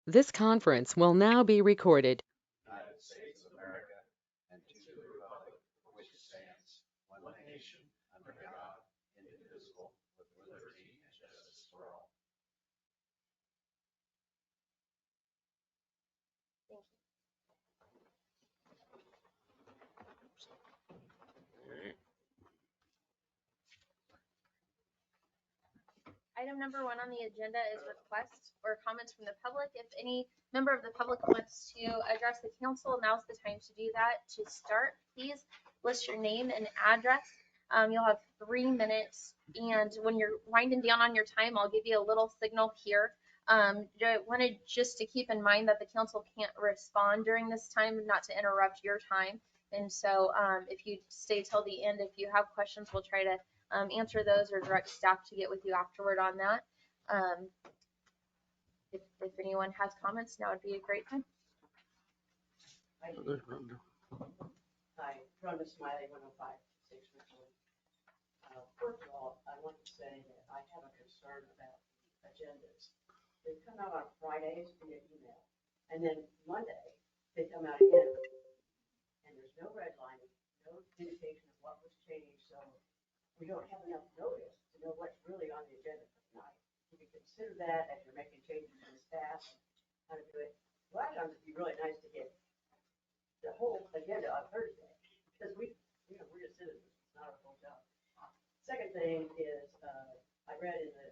This conference will now be recorded. United States of America and to the republic for which it stands, one nation, under God, indivisible, with liberty and justice for all. Item number 1 on the agenda is requests or comments from the public. If any member of the public wants to address the council, now's the time to do that. To start, please list your name and address. You'll have 3 minutes, and when you're winding down on your time, I'll give you a little signal here. I wanted just to keep in mind that the council can't respond during this time, not to interrupt your time. And so if you stay till the end, if you have questions, we'll try to answer those or direct staff to get with you afterward on that. If anyone has comments, now would be a great time. Hi, Rhonda Smiley, 105 6 Richland. First of all, I want to say that I have a concern about agendas. They come out on Fridays via email, and then Monday they come out again, and there's no redlining, no indication of what was changed, so we don't have enough notice to know what's really on the agenda for tonight. If you consider that as you're making changes to the staff, how to do it, well, it'd be really nice to get the whole agenda on Thursday, because we're just citizens, it's not our full job. Second thing is, I read in the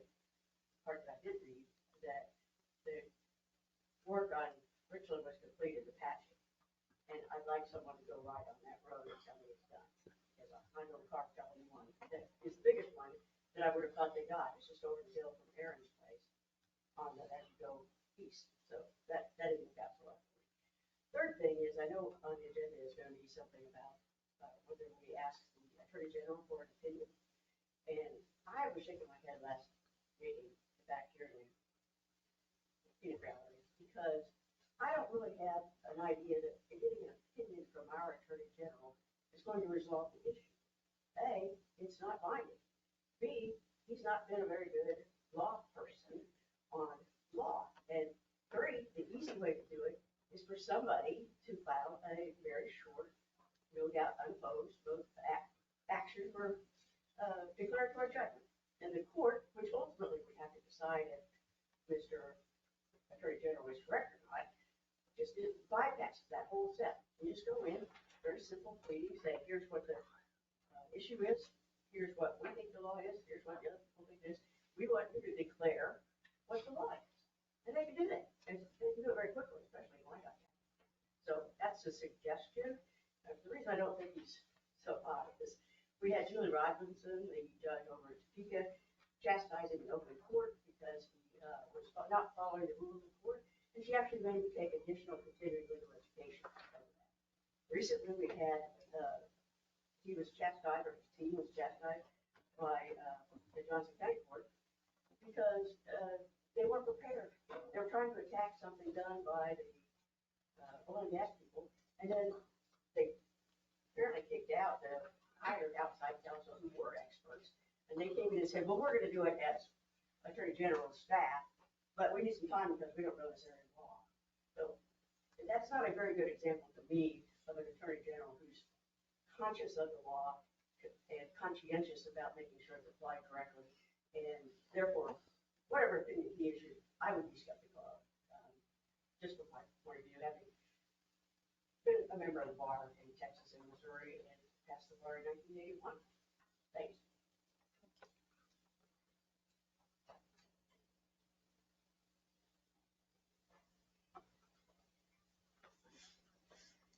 part that I did read that the work on Richland was completed, the patching, and I'd like someone to go ride on that road and tell me it's done. Because I know the car company one that is the biggest one that I would have thought they got. It's just over the hill from Aaron's place on the as you go east. So that didn't look out so well. Third thing is, I know on the agenda is going to be something about whether we ask the Attorney General for an opinion. And I was shaking my head last meeting back here in the gallery because I don't really have an idea that getting an opinion from our Attorney General is going to resolve the issue. A, it's not binding. B, he's not been a very good law person on law. And 3, the easy way to do it is for somebody to file a very short, no doubt unopposed, both action for declaratory judgment. And the court, which ultimately we have to decide if Mr. Attorney General is correct or not, just bypasses that whole step. You just go in, very simple pleading, say, here's what the issue is, here's what we think the law is, here's what the other people think it is. We want you to declare what the law is. And they can do that. And they can do it very quickly, especially when I got that. So that's a suggestion. The reason I don't think he's so odd is we had Julie Robinson, the judge over at Topeka, chastising in open court because he was not following the rules of court. And she actually made him take additional continuing legal education. Recently, we had, he was chastised, or his team was chastised by the Johnson County Court because they weren't prepared. They were trying to attack something done by the oil and gas people, and then they apparently kicked out the hired outside counsel who were experts, and they came in and said, well, we're going to do it as Attorney General's staff, but we need some time because we don't know this area of law. So that's not a very good example to me of an Attorney General who's conscious of the law and conscientious about making sure it's applied correctly, and therefore, whatever opinion he issued, I would be skeptical of, just from my point of view, having been a member of the bar in Texas and Missouri and passed the bar in 1981. Thanks.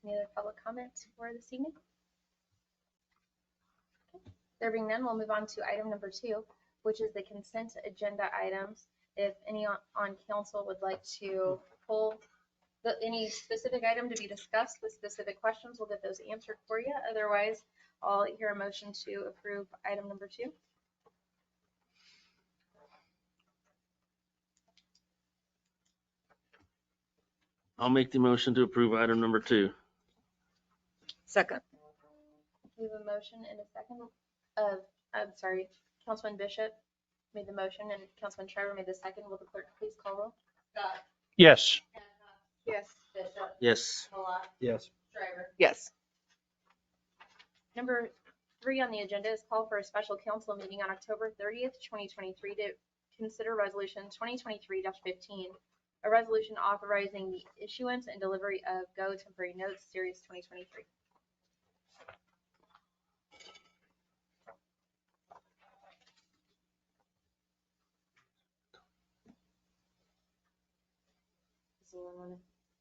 Any other public comments for this evening? Okay. There being none, we'll move on to item number 2, which is the consent agenda items. If any on council would like to pull any specific item to be discussed with specific questions, we'll get those answered for you. Otherwise, I'll hear a motion to approve item number 2. I'll make the motion to approve item number 2. Second. We have a motion and a second of, I'm sorry, Councilman Bishop made the motion and Councilman Trevor made the second. Will the clerk please call roll? Scott, Yes. Yes. Bishop, Yes. Malat, Yes. Shriver. Yes. Number 3 on the agenda is call for a special council meeting on October 30th, 2023 to consider resolution 2023-15, a resolution authorizing the issuance and delivery of GO temporary notes series 2023.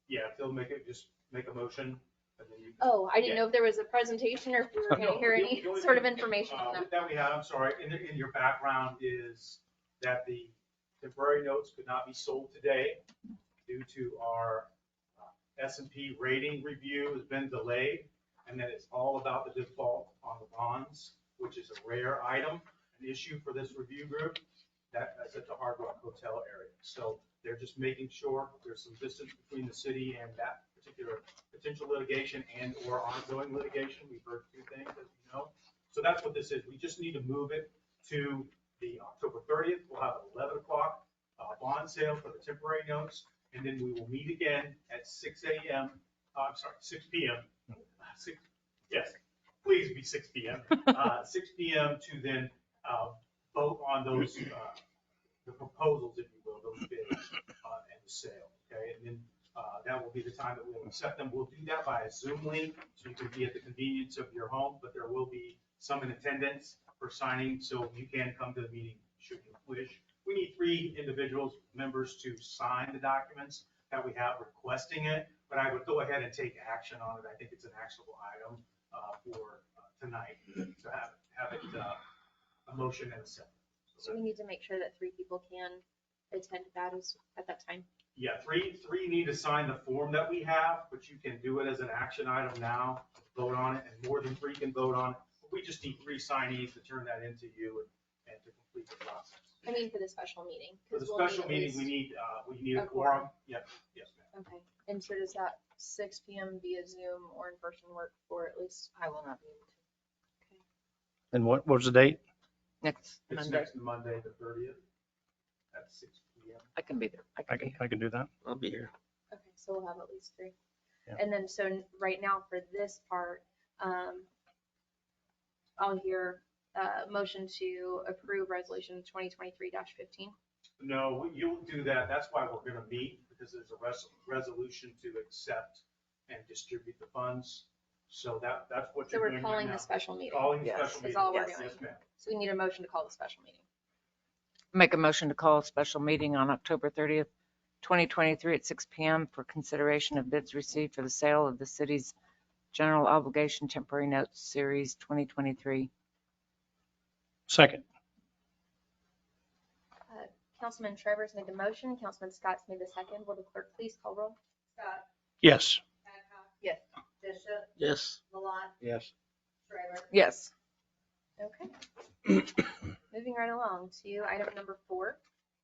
Yeah, if they'll make it, just make a motion. And then you. Oh, I didn't know if there was a presentation or if we were going to No, hear the any only sort of thing, information on that. That we have, I'm sorry, in your background is that the temporary notes could not be sold today due to our S&P rating review has been delayed, and that it's all about the default on the bonds, which is a rare item, an issue for this review group. That's at the Hard Rock Hotel area. So they're just making sure there's some distance between the city and that particular potential litigation and or ongoing litigation. We've heard two things, as you know. So that's what this is. We just need to move it to the October 30th. We'll have an 11 o'clock bond sale for the temporary notes. And then we will meet again at 6 a.m. I'm sorry, 6 p.m. Yes, please be 6 p.m. 6 p.m. to then vote on those, the proposals, if you will, those bids and the sale. Okay, and then that will be the time that we'll accept them. We'll do that by a Zoom link, so you can be at the convenience of your home, but there will be some in attendance for signing, so you can come to the meeting should you wish. We need 3 individuals, members, to sign the documents that we have requesting it, but I would go ahead and take action on it. I think it's an actionable item for tonight to have it a motion and a second. So we need to make sure that 3 people can attend that at that time. Yeah, three need to sign the form that we have, but you can do it as an action item now, vote on it, and more than 3 can vote on it. We just need 3 signees to turn that into you and to complete the process. I mean, for the special meeting. For the 'cause we'll special need at meeting, least- we need a a quorum. quorum. Yes, ma'am. Okay, and so does that 6 p.m. via Zoom or in person work for at least? I will not be able to. And what was the date? Next It's Monday. next Monday, the 30th, at 6 p.m. I can be there. I can do that. I'll be here. Okay, so we'll have at least 3. Yeah. And then, so right now for this part, I'll hear motion to approve resolution 2023-15. No, you'll do that. That's why we're going to meet, because there's a resolution to accept and distribute the funds. So that's what So you're we're doing right calling now. the special meeting. Calling the Yes. special Is meeting. all we're Yes, doing. yes, ma'am. So we need a motion to call the special meeting. Make a motion to call a special meeting on October 30th, 2023 at 6 p.m. for consideration of bids received for the sale of the city's general obligation temporary notes series 2023. Second. Councilman Travers made the motion. Councilman Scott's made the second. Will the clerk please call roll? Scott, Yes. Adcock, Yes. Bishop, Yes. Malat, Yes. Shriver. Yes. Okay. Moving right along to item number 4.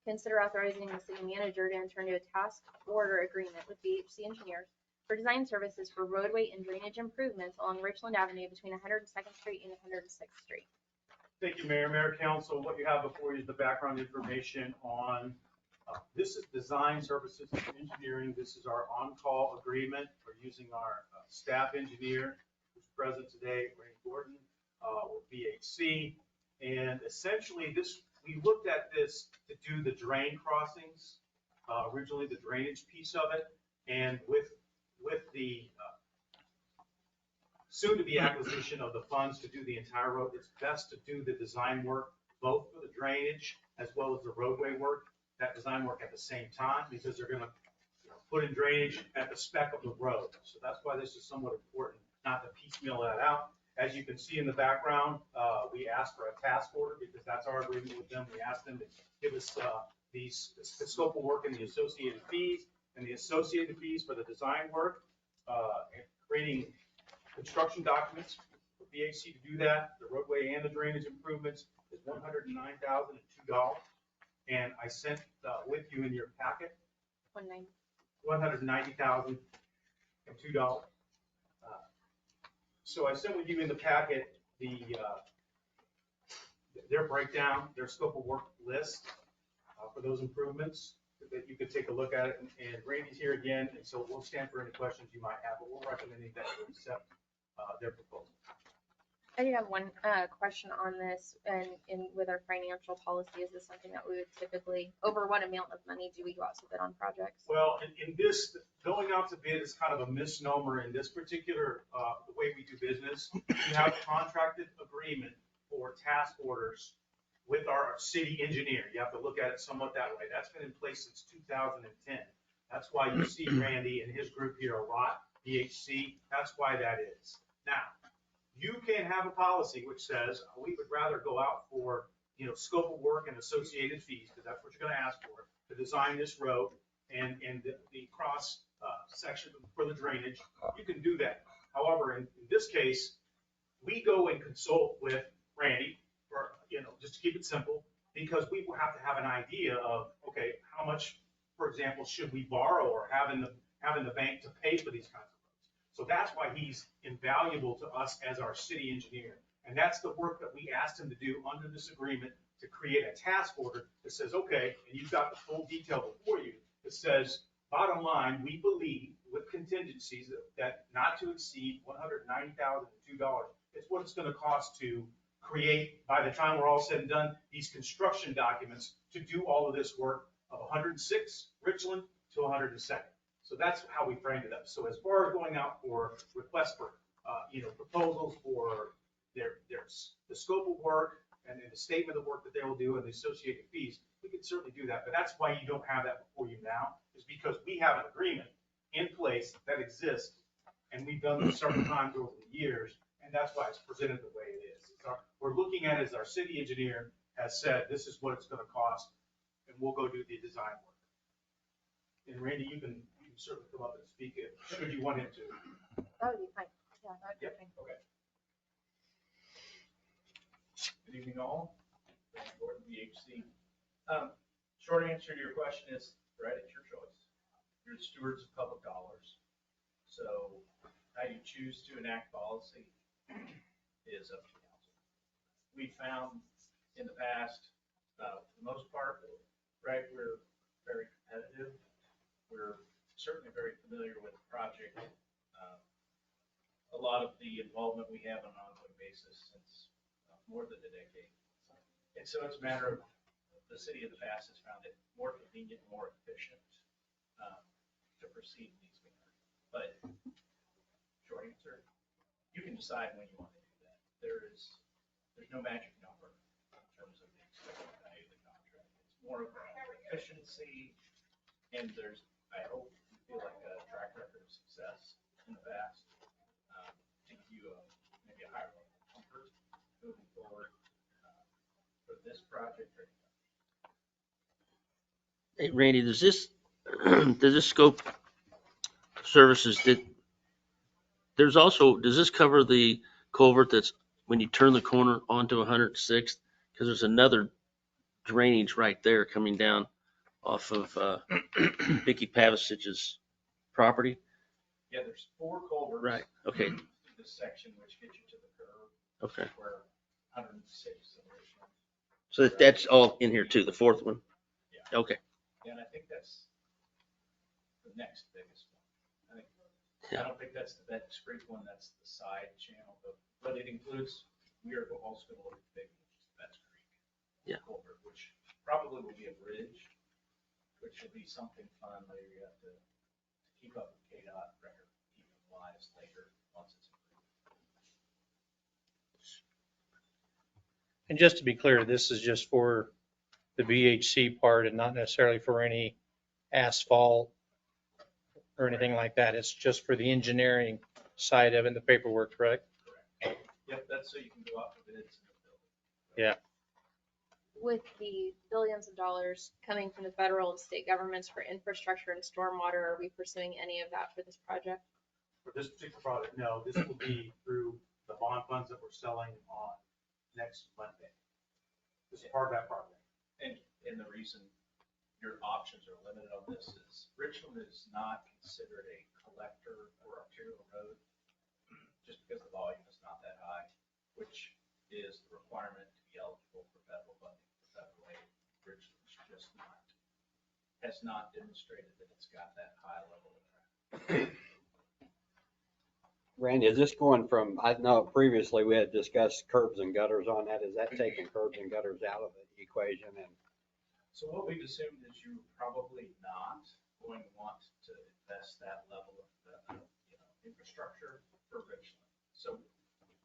Consider authorizing the city manager to enter into a task order agreement with BHC Engineers for design services for roadway and drainage improvements along Richland Avenue between 102nd Street and 106th Street. Thank you, Mayor, Mayor Council. What you have before you is the background information on, this is design services and engineering. This is our on-call agreement. We're using our staff engineer who's present today, Ray Gordon, with BHC. And essentially we looked at this to do the drain crossings, originally the drainage piece of it. And with the soon-to-be acquisition of the funds to do the entire road, it's best to do the design work, both for the drainage as well as the roadway work, that design work at the same time, because they're gonna put in drainage at the spec of the road. So that's why this is somewhat important, not to piecemeal that out. As you can see in the background, we asked for a task order because that's our agreement with them. We asked them to give us the scope of work and the associated fees, for the design work, and creating construction documents for BHC to do that. The roadway and the drainage improvements is $109,002. And I sent with you in your packet, 190. $190,002. So I sent with you in the packet their breakdown, their scope of work list for those improvements. that you could take a look at it, and Randy's here again, and so we'll stand for any questions you might have, but we're recommending that you accept their proposal. I do have one question on this, and with our financial policy, is this something that we would typically, over what amount of money do we go out to bid on projects? Well, in this, going out to bid is kind of a misnomer in this particular, the way we do business. We have a contracted agreement for task orders with our city engineer. You have to look at it somewhat that way. That's been in place since 2010. That's why you see Randy and his group here a lot, BHC. That's why that is. Now, you can have a policy which says, we would rather go out for, scope of work and associated fees, because that's what you're going to ask for, to design this road and the cross section for the drainage. You can do that. However, in this case, we go and consult with Randy for, just to keep it simple, because we will have to have an idea of, okay, how much, for example, should we borrow or have in the bank to pay for these kinds of roads. So that's why he's invaluable to us as our city engineer. And that's the work that we asked him to do under this agreement, to create a task order that says, okay, and you've got the full detail before you, that says, bottom line, we believe with contingencies that not to exceed $190,002. It's what it's going to cost to create, by the time we're all said and done, these construction documents to do all of this work of 106 Richland to 102nd. So that's how we framed it up. So as far as going out for requests for, proposals for the scope of work and the statement of work that they will do and the associated fees, we can certainly do that. But that's why you don't have that before you now, is because we have an agreement in place that exists, and we've done this several times over the years, and that's why it's presented the way it is. We're looking at it as our city engineer has said, this is what it's going to cost, and we'll go do the design work. And Randy, you can certainly come up and speak it, should you want him to. That would be fine. Yeah, that would be fine. Okay. Good evening, all. Randy Gordon, VHC. Short answer to your question is, right, it's your choice. You're the stewards of public dollars. So how you choose to enact policy is up to council. We found in the past, for the most part, right, we're very competitive. We're certainly very familiar with the project. A lot of the involvement we have on an ongoing basis since more than a decade. And so it's a matter of, the city in the past has found it more convenient, more efficient to proceed in these manners. But short answer, you can decide when you want to do that. There's no magic number in terms of the expected value of the contract. It's more of efficiency, and there's, I hope you feel like a track record of success in the past to give you maybe a higher level of comfort moving forward for this project. Hey, Randy, does this scope services does this cover the culvert that's when you turn the corner onto 106th? Because there's another drainage right there coming down off of Vicky Pavicich's property. Yeah, there's 4 culverts. Right, okay. This section, which gets you to the curve. Okay. Where 106 and Richmond. So that's all in here too, the 4th one? Yeah. Okay. Yeah, and I think that's the next biggest one. Yeah. I don't think that's the Betts Creek one, that's the side channel, but it includes, we are also going to look at the big one, which is Betts Creek. Yeah. Culvert, which probably will be a bridge, which will be something fun later. You have to keep up with KDOT record, keep it lives later once it's approved. And just to be clear, this is just for the VHC part and not necessarily for any asphalt or anything like that. It's just for the engineering side of it and the paperwork, correct? Correct. Yep, that's so you can go out for bids and build. Yeah. With the billions of dollars coming from the federal and state governments for infrastructure and stormwater, are we pursuing any of that for this project? For this particular project, no, this will be through the bond funds that we're selling on next Monday. This is part of that project. And the reason your options are limited on this is Richland is not considered a collector or arterial road, just because the volume is not that high, which is the requirement to be eligible for federal funding, for federal aid. Richland's just not. has not demonstrated that it's got that high level of traffic. Randy, is this going from, I know previously we had discussed curbs and gutters on that. Is that taking curbs and gutters out of the equation? And So what we've assumed is you're probably not going to want to invest that level of, infrastructure for Richland. So,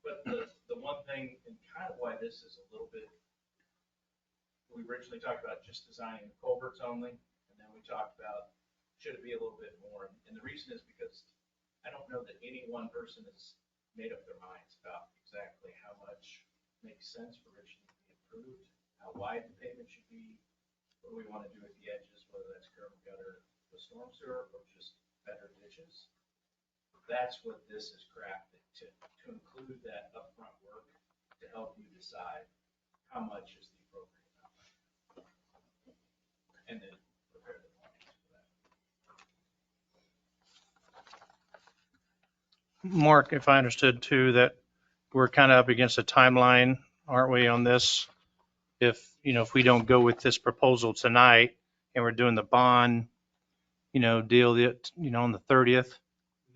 but the one thing, and kind of why this is a little bit, we originally talked about just designing the culverts only, and then we talked about, should it be a little bit more? And the reason is because I don't know that any one person has made up their minds about exactly how much makes sense for Richland to be improved, how wide the pavement should be, what do we want to do at the edges, whether that's curb and gutter, the storm sewer, or just better ditches. That's what this is crafted to include that upfront work to help you decide how much is the appropriate amount. And then prepare the plans for that. Mark, if I understood too, that we're kind of up against a timeline, aren't we, on this? If we don't go with this proposal tonight and we're doing the bond, deal that, on the 30th.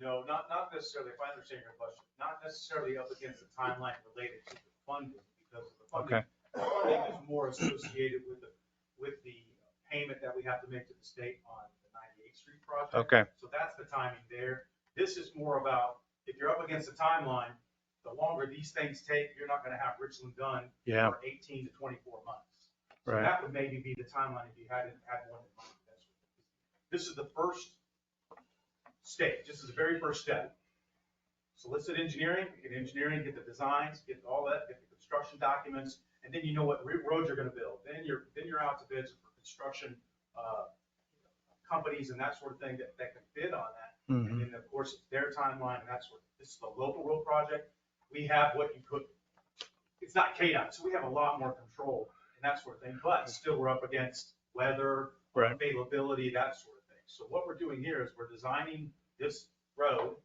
No, not necessarily, if I understand your question, not necessarily up against the timeline related to the funding, because the funding, Okay. the funding is more associated with the payment that we have to make to the state on the 98th Street project. Okay. So that's the timing there. This is more about, if you're up against the timeline, the longer these things take, you're not gonna have Richland done Yeah. for 18 to 24 months. So Right. that would maybe be the timeline if you had one in mind. This is the first stage. This is the very first step. Solicit engineering, get engineering, get the designs, get all that, get the construction documents, and then you know what road you're gonna build. Then you're out to bids for construction companies and that sort of thing that can bid on that. Mhm. And then, of course, it's their timeline, and that's what, this is a local road project. We have what you could, it's not KDOT, so we have a lot more control and that sort of thing, but still we're up against weather, Right. availability, that sort of thing. So what we're doing here is we're designing this road,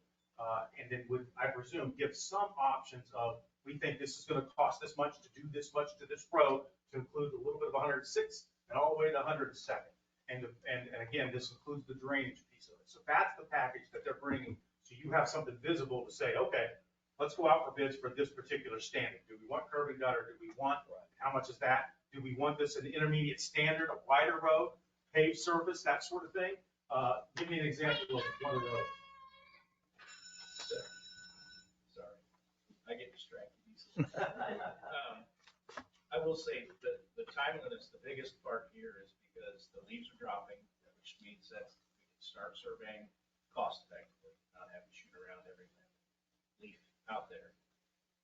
and then would, I presume, give some options of, we think this is gonna cost this much to do this much to this road, to include a little bit of 106 and all the way to 102nd. And again, this includes the drainage piece of it. So that's the package that they're bringing. So you have something visible to say, okay, let's go out for bids for this particular standard. Do we want curb and gutter? Do we want, how much is that? Do we want this an intermediate standard, a wider road, paved surface, that sort of thing? Give me an example of one of those. Sorry, I get distracted easily. I will say that the timeliness, the biggest part here is because the leaves are dropping, which means that we can start surveying cost effectively, not having to shoot around every leaf out there.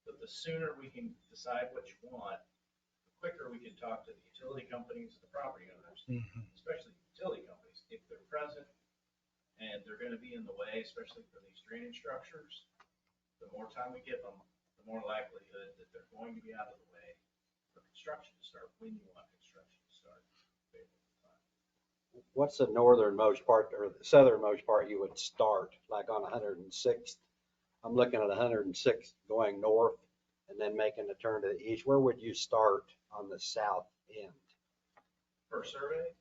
But the sooner we can decide what you want, the quicker we can talk to the utility companies, the property owners, especially the utility companies, if they're present and they're gonna be in the way, especially for these drainage structures. The more time we give them, the more likelihood that they're going to be out of the way for construction to start when you want construction to start. what's the northernmost part or the southernmost part you would start, like on 106th? I'm looking at 106th going north and then making a turn to the east. Where would you start on the south end? For survey,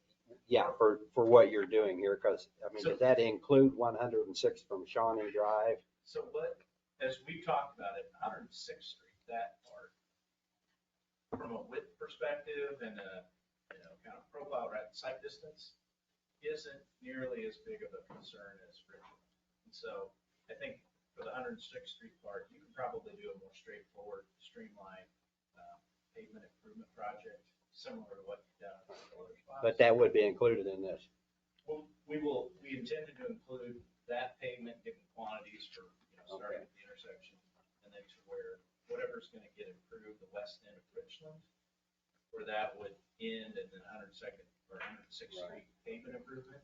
Yeah, for what you're doing here, because, I mean, does that include 106th from Shawnee Drive? so what, as we talked about it, 106th Street, that part, from a width perspective and a, kind of profile, right, sight distance, isn't nearly as big of a concern as Richland. And so I think for the 106th Street part, you can probably do a more straightforward, streamlined pavement improvement project, similar to what you've done in other spots. But that would be included in this. Well, we intended to include that pavement, given quantities for, starting at the intersection and then to where whatever's gonna get improved, the west end of Richland, where that would end and then 102nd or 106th Street pavement improvement.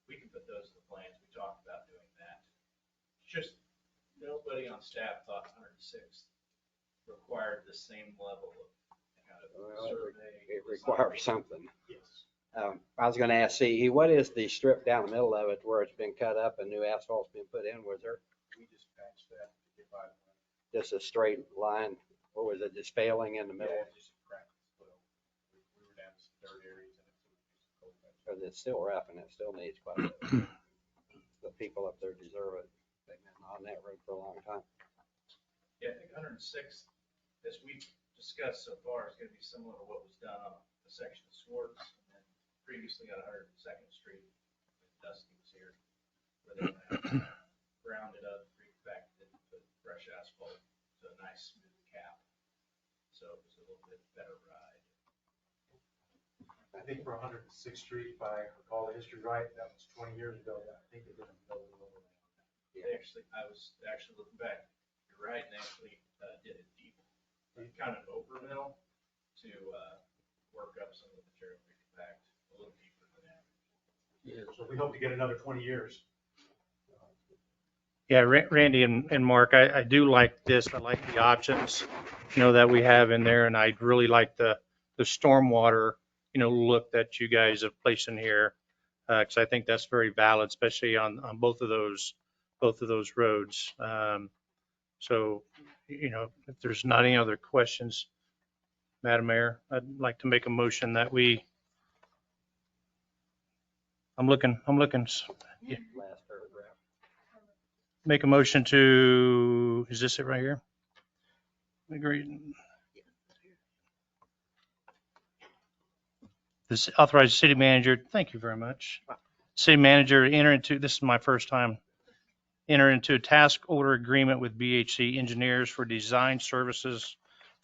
We can put those in the plans. We talked about doing that. Just nobody on staff thought 106th required the same level of kind of Well, survey. It requires something. Yes. I was gonna ask CE, what is the strip down the middle of it where it's been cut up and new asphalt's been put in? Was there We just patched that to get by the way. just a straight line? Or was it just failing in the middle? Yeah, just cracked. So we were down some dirt areas and it's just cold patch. Because it's still rough and it still needs quite a bit. The people up there deserve it. They've been on that road for a long time. Yeah, I think 106th, as we've discussed so far, is gonna be similar to what was done on the section of Swartz, and then previously on 102nd Street, when Dusty was here, where they grounded up, refactored it, put fresh asphalt, so a nice smooth cap. So it was a little bit better ride. I think for 106th Street, if I recall the history right, that was 20 years ago. I think they did a building overlay. They actually, I was actually looking back, you're right, and actually did it deep, kind of over mill to work up some of the material repact a little deeper than average. So we hope to get another 20 years. Yeah, Randy and Mark, I do like this. I like the options, that we have in there, and I really like the stormwater, look that you guys have placed in here. Because I think that's very valid, especially on both of those roads. So, if there's not any other questions, Madam Mayor, I'd like to make a motion that I'm looking, Last paragraph. make a motion to, is this it right here? Agree. This authorized city manager, thank you very much. City manager enter into, this is my first time, enter into a task order agreement with BHC engineers for design services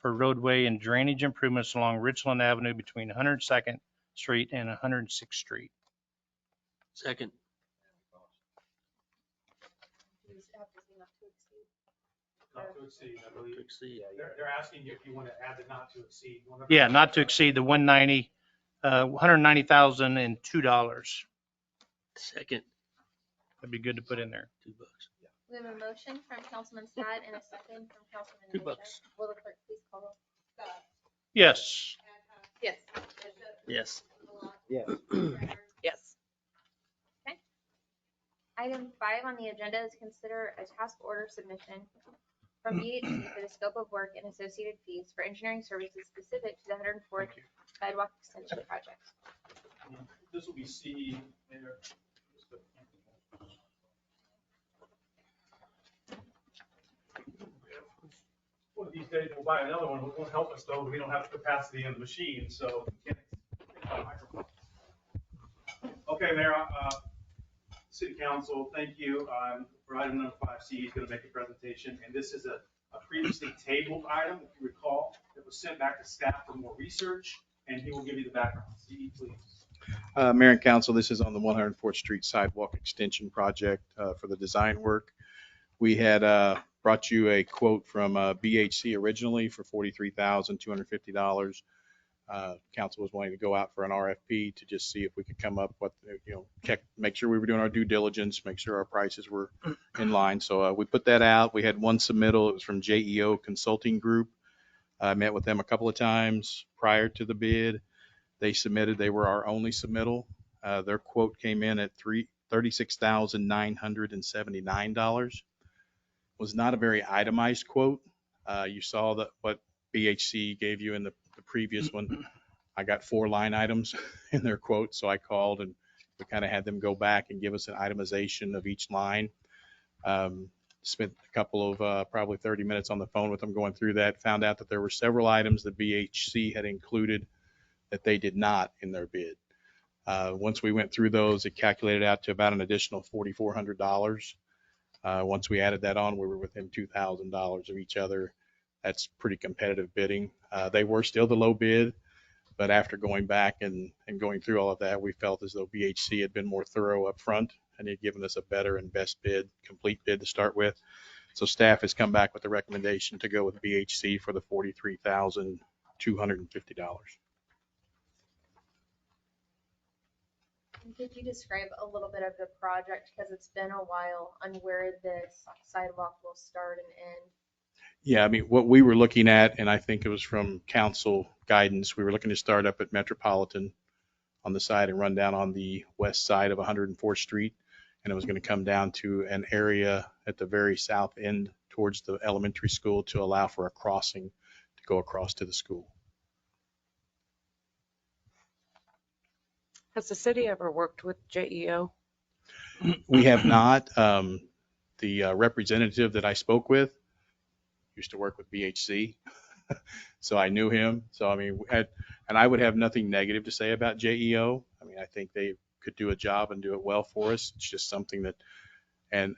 for roadway and drainage improvements along Richland Avenue between 102nd Street and 106th Street. Second. Not to exceed, I believe. To exceed. They're asking you if you want to add the not to exceed. Yeah, not to exceed the $190,002. Second. That'd be good to put in there. $2. We have a motion from Councilman Scott and a second from Councilman $2. Bishop. Will the clerk please call roll? Yes. Yes. Yes. Yes. Yes. Item 5 on the agenda is consider a task order submission from BHC for the scope of work and associated fees for engineering services specific to the 104th sidewalk extension project. This will be C. Mayor. One of these days we'll buy another one. It won't help us though. We don't have the capacity in the machine, so. Okay, Mayor, City Council, thank you. For item number 5C, he's going to make a presentation, and this is a previously tabled item, if you recall, that was sent back to staff for more research, and he will give you the background. C, please. Mayor and Council, this is on the 104th Street Sidewalk Extension Project for the design work. We had brought you a quote from BHC originally for $43,250. Council was wanting to go out for an RFP to just see if we could come up with, check, make sure we were doing our due diligence, make sure our prices were in line. So we put that out. We had one submittal. It was from JEO Consulting Group. I met with them a couple of times prior to the bid. They submitted, they were our only submittal. Their quote came in at $36,979. Was not a very itemized quote. You saw that what BHC gave you in the previous one. I got 4 line items in their quote, so I called and we kind of had them go back and give us an itemization of each line. Spent a couple of probably 30 minutes on the phone with them going through that, found out that there were several items that BHC had included that they did not in their bid. Once we went through those, it calculated out to about an additional $4,400. Once we added that on, we were within $2,000 of each other. That's pretty competitive bidding. They were still the low bid, but after going back and going through all of that, we felt as though BHC had been more thorough up front and had given us a better and best bid, complete bid to start with. So staff has come back with the recommendation to go with BHC for the $43,250. Could you describe a little bit of the project, because it's been a while, on where this sidewalk will start and end? Yeah, I mean, what we were looking at, and I think it was from council guidance, we were looking to start up at Metropolitan on the side and run down on the west side of 104th Street. And it was going to come down to an area at the very south end towards the elementary school to allow for a crossing to go across to the school. Has the city ever worked with JEO? We have not. The representative that I spoke with used to work with BHC, so I knew him. So I mean, and I would have nothing negative to say about JEO. I mean, I think they could do a job and do it well for us. It's just something that, and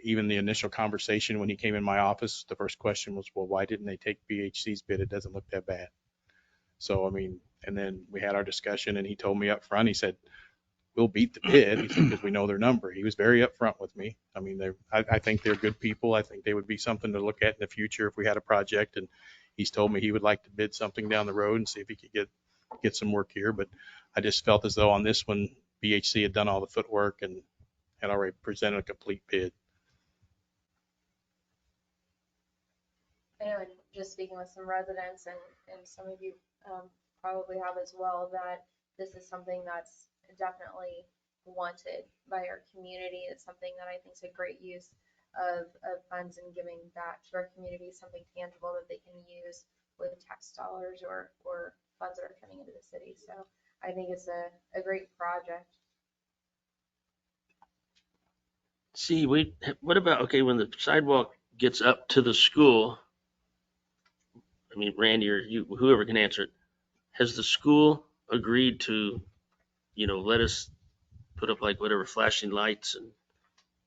even the initial conversation when he came in my office, the first question was, well, why didn't they take BHC's bid? It doesn't look that bad. So I mean, and then we had our discussion, and he told me up front, he said, we'll beat the bid. He said, because we know their number. He was very upfront with me. I mean, I think they're good people. I think they would be something to look at in the future if we had a project. And he's told me he would like to bid something down the road and see if he could get some work here. But I just felt as though on this one, BHC had done all the footwork and had already presented a complete bid. I know, and just speaking with some residents and some of you probably have as well, that this is something that's definitely wanted by our community. It's something that I think is a great use of funds and giving back to our community, something tangible that they can use with tax dollars or funds that are coming into the city. So I think it's a great project. See, what about, okay, when the sidewalk gets up to the school, I mean, Randy or you, whoever can answer it, has the school agreed to, let us put up like whatever flashing lights and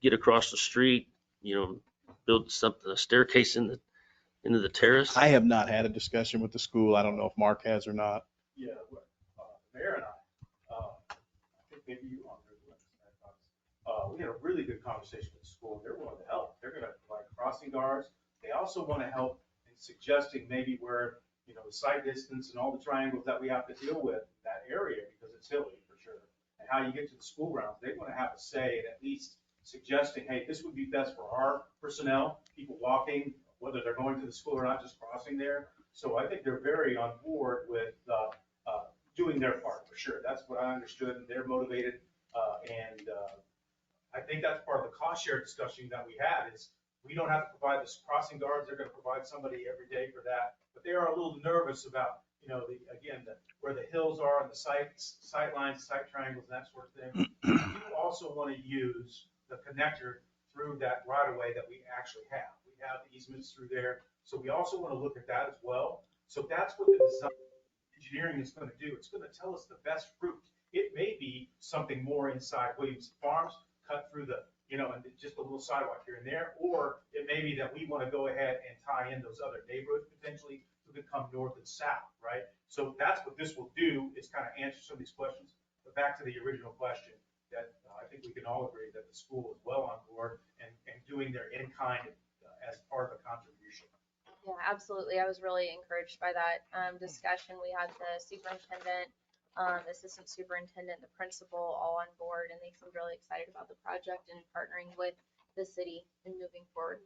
get across the street, build something, a staircase into the terrace? I have not had a discussion with the school. I don't know if Mark has or not. Yeah, the mayor and I think maybe you on there, we had a really good conversation with the school. They're willing to help. They're gonna provide crossing guards. They also want to help in suggesting maybe where, the sight distance and all the triangles that we have to deal with that area, because it's hilly for sure. And how you get to the school grounds, they want to have a say in at least suggesting, hey, this would be best for our personnel, people walking, whether they're going to the school or not, just crossing there. So I think they're very on board with doing their part for sure. That's what I understood, and they're motivated. And I think that's part of the cost share discussion that we had is we don't have to provide the crossing guards. They're going to provide somebody every day for that. But they are a little nervous about, where the hills are and the sight lines, sight triangles, and that sort of thing. We also want to use the connector through that right of way that we actually have. We have easements through there. So we also want to look at that as well. So that's what the design engineering is going to do. It's going to tell us the best route. It may be something more inside Williams Farms, cut through the, and just a little sidewalk here and there, or it may be that we want to go ahead and tie in those other neighborhoods potentially to become north and south, right? So that's what this will do, is kind of answer some of these questions. But back to the original question, that I think we can all agree that the school is well on board and doing their in-kind as part of the contribution. Yeah, absolutely. I was really encouraged by that discussion. We had the superintendent, assistant superintendent, the principal all on board, and they seemed really excited about the project and partnering with the city and moving forward.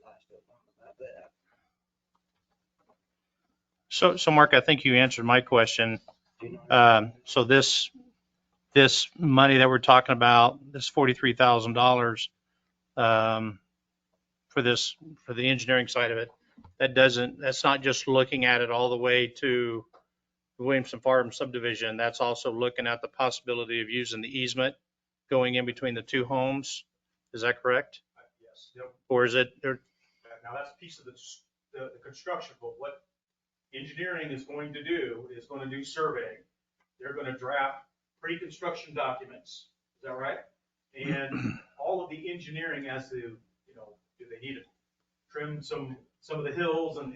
So Mark, I think you answered my question. So this money that we're talking about, this $43,000 for the engineering side of it, that's not just looking at it all the way to the Williamson Farm subdivision. That's also looking at the possibility of using the easement going in between the two homes. Is that correct? Yes. Yep. Or is it? Now that's a piece of the construction, but what engineering is going to do is going to do surveying. They're going to draft pre-construction documents. Is that right? And all of the engineering as to, do they need to trim some of the hills and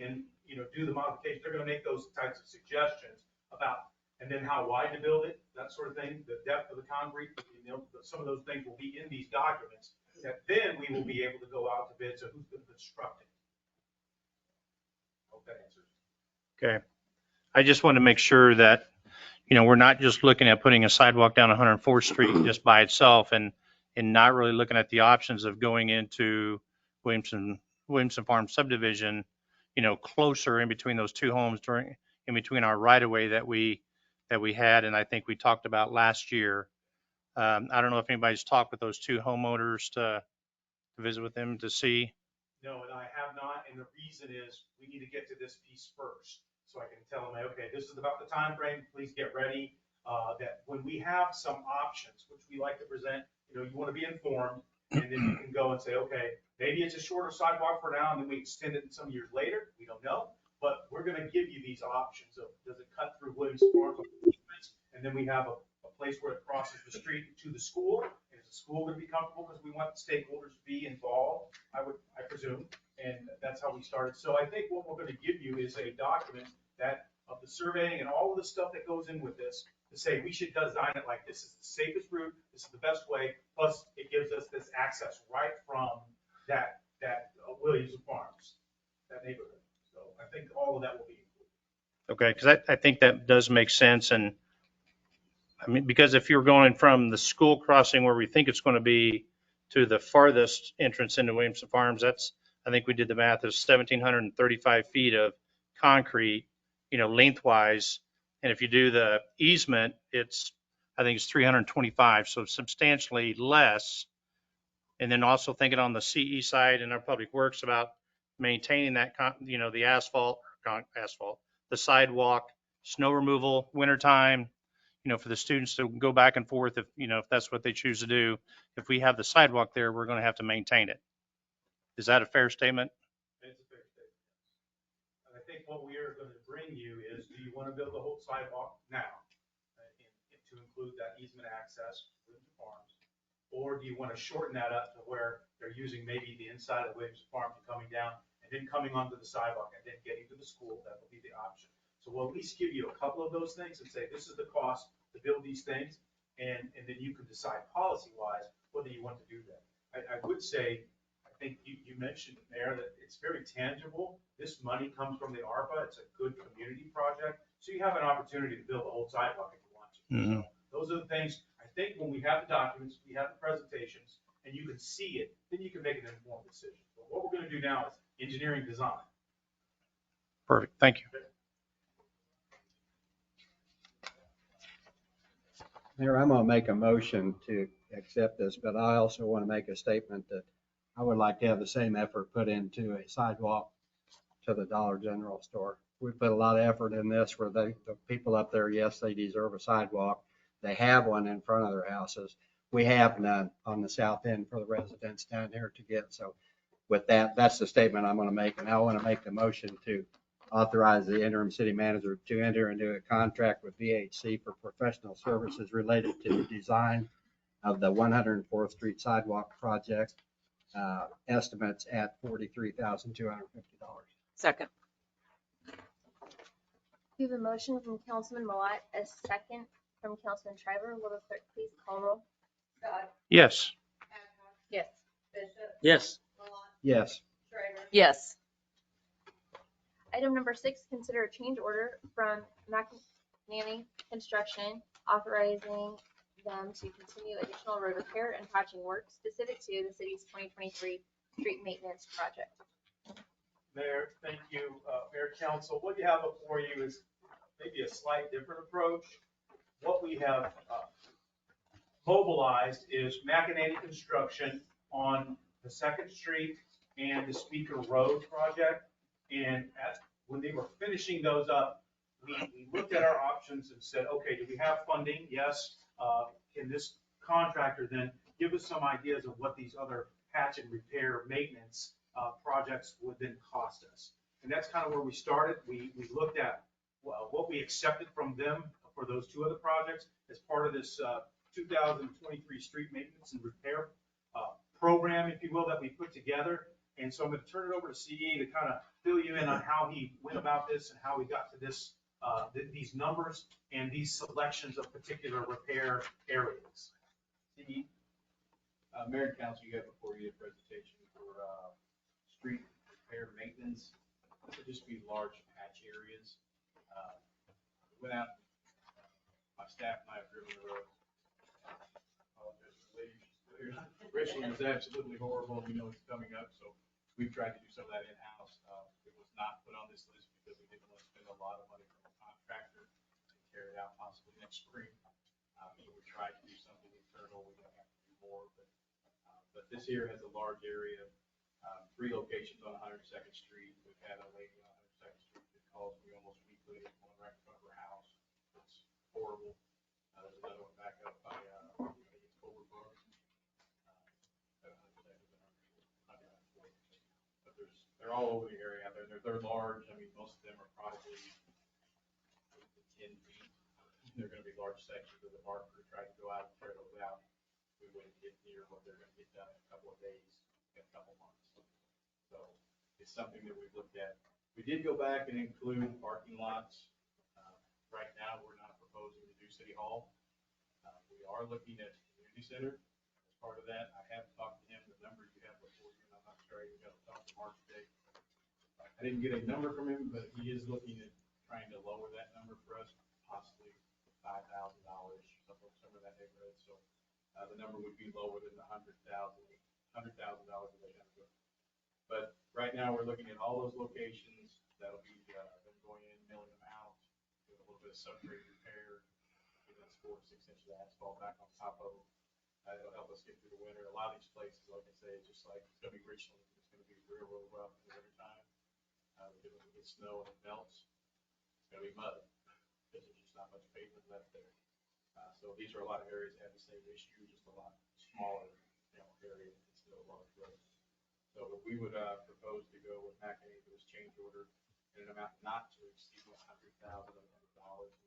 do the modifications? They're going to make those types of suggestions about, and then how wide to build it, that sort of thing, the depth of the concrete, some of those things will be in these documents that then we will be able to go out to bid. So who's going to construct it? Hope that answers. Okay. I just want to make sure that, we're not just looking at putting a sidewalk down 104th Street just by itself and not really looking at the options of going into Williamson Farm subdivision, closer in between those two homes in between our right of way that we had. And I think we talked about last year. I don't know if anybody's talked with those two homeowners to visit with them to see. No, and I have not. And the reason is we need to get to this piece first. So I can tell them, okay, this is about the time frame. Please get ready. that when we have some options, which we like to present, you want to be informed, and then you can go and say, okay, maybe it's a shorter sidewalk for now, and then we extend it some years later. We don't know. But we're going to give you these options of, does it cut through Williams Farms? And then we have a place where it crosses the street to the school. Is the school going to be comfortable? Because we want stakeholders to be involved, I presume. And that's how we started. So I think what we're going to give you is a document that of the surveying and all of the stuff that goes in with this to say we should design it like this is the safest route, this is the best way. Plus it gives us this access right from that Williams Farms, that neighborhood. So I think all of that will be included. Okay, because I think that does make sense. And I mean, because if you're going from the school crossing where we think it's going to be to the farthest entrance into Williamson Farms, that's, I think we did the math, is 1,735 feet of concrete, lengthwise. And if you do the easement, I think it's 325, so substantially less. And then also thinking on the CE side and our public works about maintaining that, the asphalt, the sidewalk, snow removal, wintertime, for the students to go back and forth if that's what they choose to do. If we have the sidewalk there, we're going to have to maintain it. Is that a fair statement? It's a fair statement. And I think what we are going to bring you is, do you want to build the whole sidewalk now to include that easement access to Williams Farms? Or do you want to shorten that up to where they're using maybe the inside of Williams Farms and coming down and then coming onto the sidewalk and then getting to the school? That will be the option. So we'll at least give you a couple of those things and say, this is the cost to build these things. And then you can decide policy-wise whether you want to do that. I would say, I think you mentioned, Mayor, that it's very tangible. This money comes from the ARPA. It's a good community project. So you have an opportunity to build a whole sidewalk if you want to. Mm-hmm. So those are the things, I think when we have the documents, we have the presentations, and you can see it, then you can make an informed decision. But what we're going to do now is engineering design. Perfect. Thank you. Mayor, I'm going to make a motion to accept this, but I also want to make a statement that I would like to have the same effort put into a sidewalk to the Dollar General store. We put a lot of effort in this where the people up there, yes, they deserve a sidewalk. They have one in front of their houses. We have none on the south end for the residents down here to get. So with that, that's the statement I'm going to make. And I want to make the motion to authorize the interim city manager to enter into a contract with VHC for professional services related to the design of the 104th Street sidewalk project, estimates at $43,250. Second. We have a motion from Councilman Malat, a second from Councilman Shriver. Will the clerk please call roll? Scott, Yes. Adcock, Yes. Bishop, Yes. Malott, Yes. Shriver. Yes. Item number 6, consider a change order from McNanny Construction authorizing them to continue additional road repair and patching work specific to the city's 2023 street maintenance project. Mayor, thank you, Mayor, Council. What you have before you is maybe a slight different approach. What we have mobilized is McNanny Construction on the 2nd Street and the Speaker Road project. And when they were finishing those up, we looked at our options and said, okay, do we have funding? Yes. Can this contractor then give us some ideas of what these other patch and repair maintenance projects would then cost us? And that's kind of where we started. We looked at what we accepted from them for those 2 other projects as part of this 2023 street maintenance and repair program, if you will, that we put together. And so I'm going to turn it over to CE to kind of fill you in on how he went about this and how we got to this, these numbers and these selections of particular repair areas. CE? Mayor and Council, you have before you a presentation for street repair maintenance. This would just be large patch areas. We went out, my staff and I have driven the road. Richland was absolutely horrible. We know it's coming up, so we've tried to do some of that in-house. It was not put on this list because we didn't want to spend a lot of money from a contractor to carry it out possibly next spring. So we tried to do something internal. We're going to have to do more, but this here has a large area, 3 locations on 102nd Street. We've had a lady on 102nd Street that calls me almost weekly, one right in front of her house. It's horrible. There's another one back up by, I think it's Overbrook. But they're all over the area out there. They're large. I mean, most of them are probably 10 feet. They're gonna be large sections of the bark. We're trying to go out and tear those out. We wouldn't get near what they're gonna get done in a couple of days, in a couple months. So it's something that we've looked at. We did go back and include parking lots. Right now, we're not proposing to do City Hall. We are looking at community center as part of that. I have talked to him, the numbers you have before you, and I'm not sure you got to talk to Mark today. I didn't get a number from him, but he is looking at trying to lower that number for us, possibly $5,000, somewhere in that neighborhood. So the number would be lower than the $100,000 that they have to go. But right now, we're looking at all those locations. That'll be them going in, milling them out, doing a little bit of subgrade repair, getting us 4 to 6 inches of asphalt back on top of them. It'll help us get through the winter. A lot of these places, like I say, just like it's gonna be Richland, it's gonna be real rough in the winter time. Because when it gets snow and it melts, it's gonna be mud because there's just not much pavement left there. So these are a lot of areas that have the same issue, just a lot smaller, area and still a large road. So we would propose to go with McEnany for this change order in an amount not to exceed $100,000. And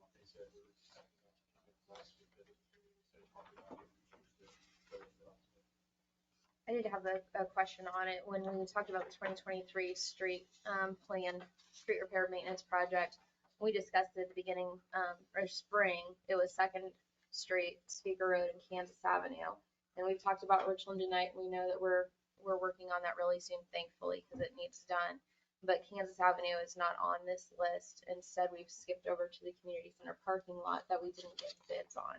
like I said, we're expecting that to come in less because it's community center parking lot. I did have a question on it. When we talked about the 2023 street plan, street repair maintenance project, we discussed it at the beginning or spring. It was 2nd Street, Speaker Road, and Kansas Avenue. And we've talked about Richland tonight. We know that we're working on that really soon, thankfully, because it needs done. But Kansas Avenue is not on this list. Instead, we've skipped over to the community center parking lot that we didn't get bids on.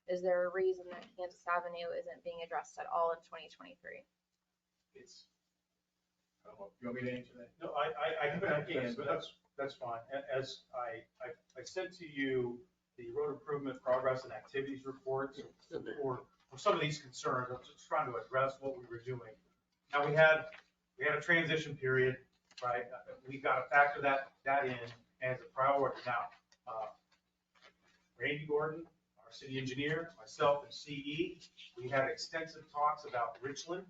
Is there a reason that Kansas Avenue isn't being addressed at all in 2023? It's, I don't know, you want me to answer that? No, I can, but that's fine. As I sent to you the road improvement progress and activities reports for some of these concerns. I'm just trying to address what we were doing. Now, we had a transition period, right? We've got to factor that in as a priority. Now, Randy Gordon, our city engineer, myself, and CE, we had extensive talks about Richland,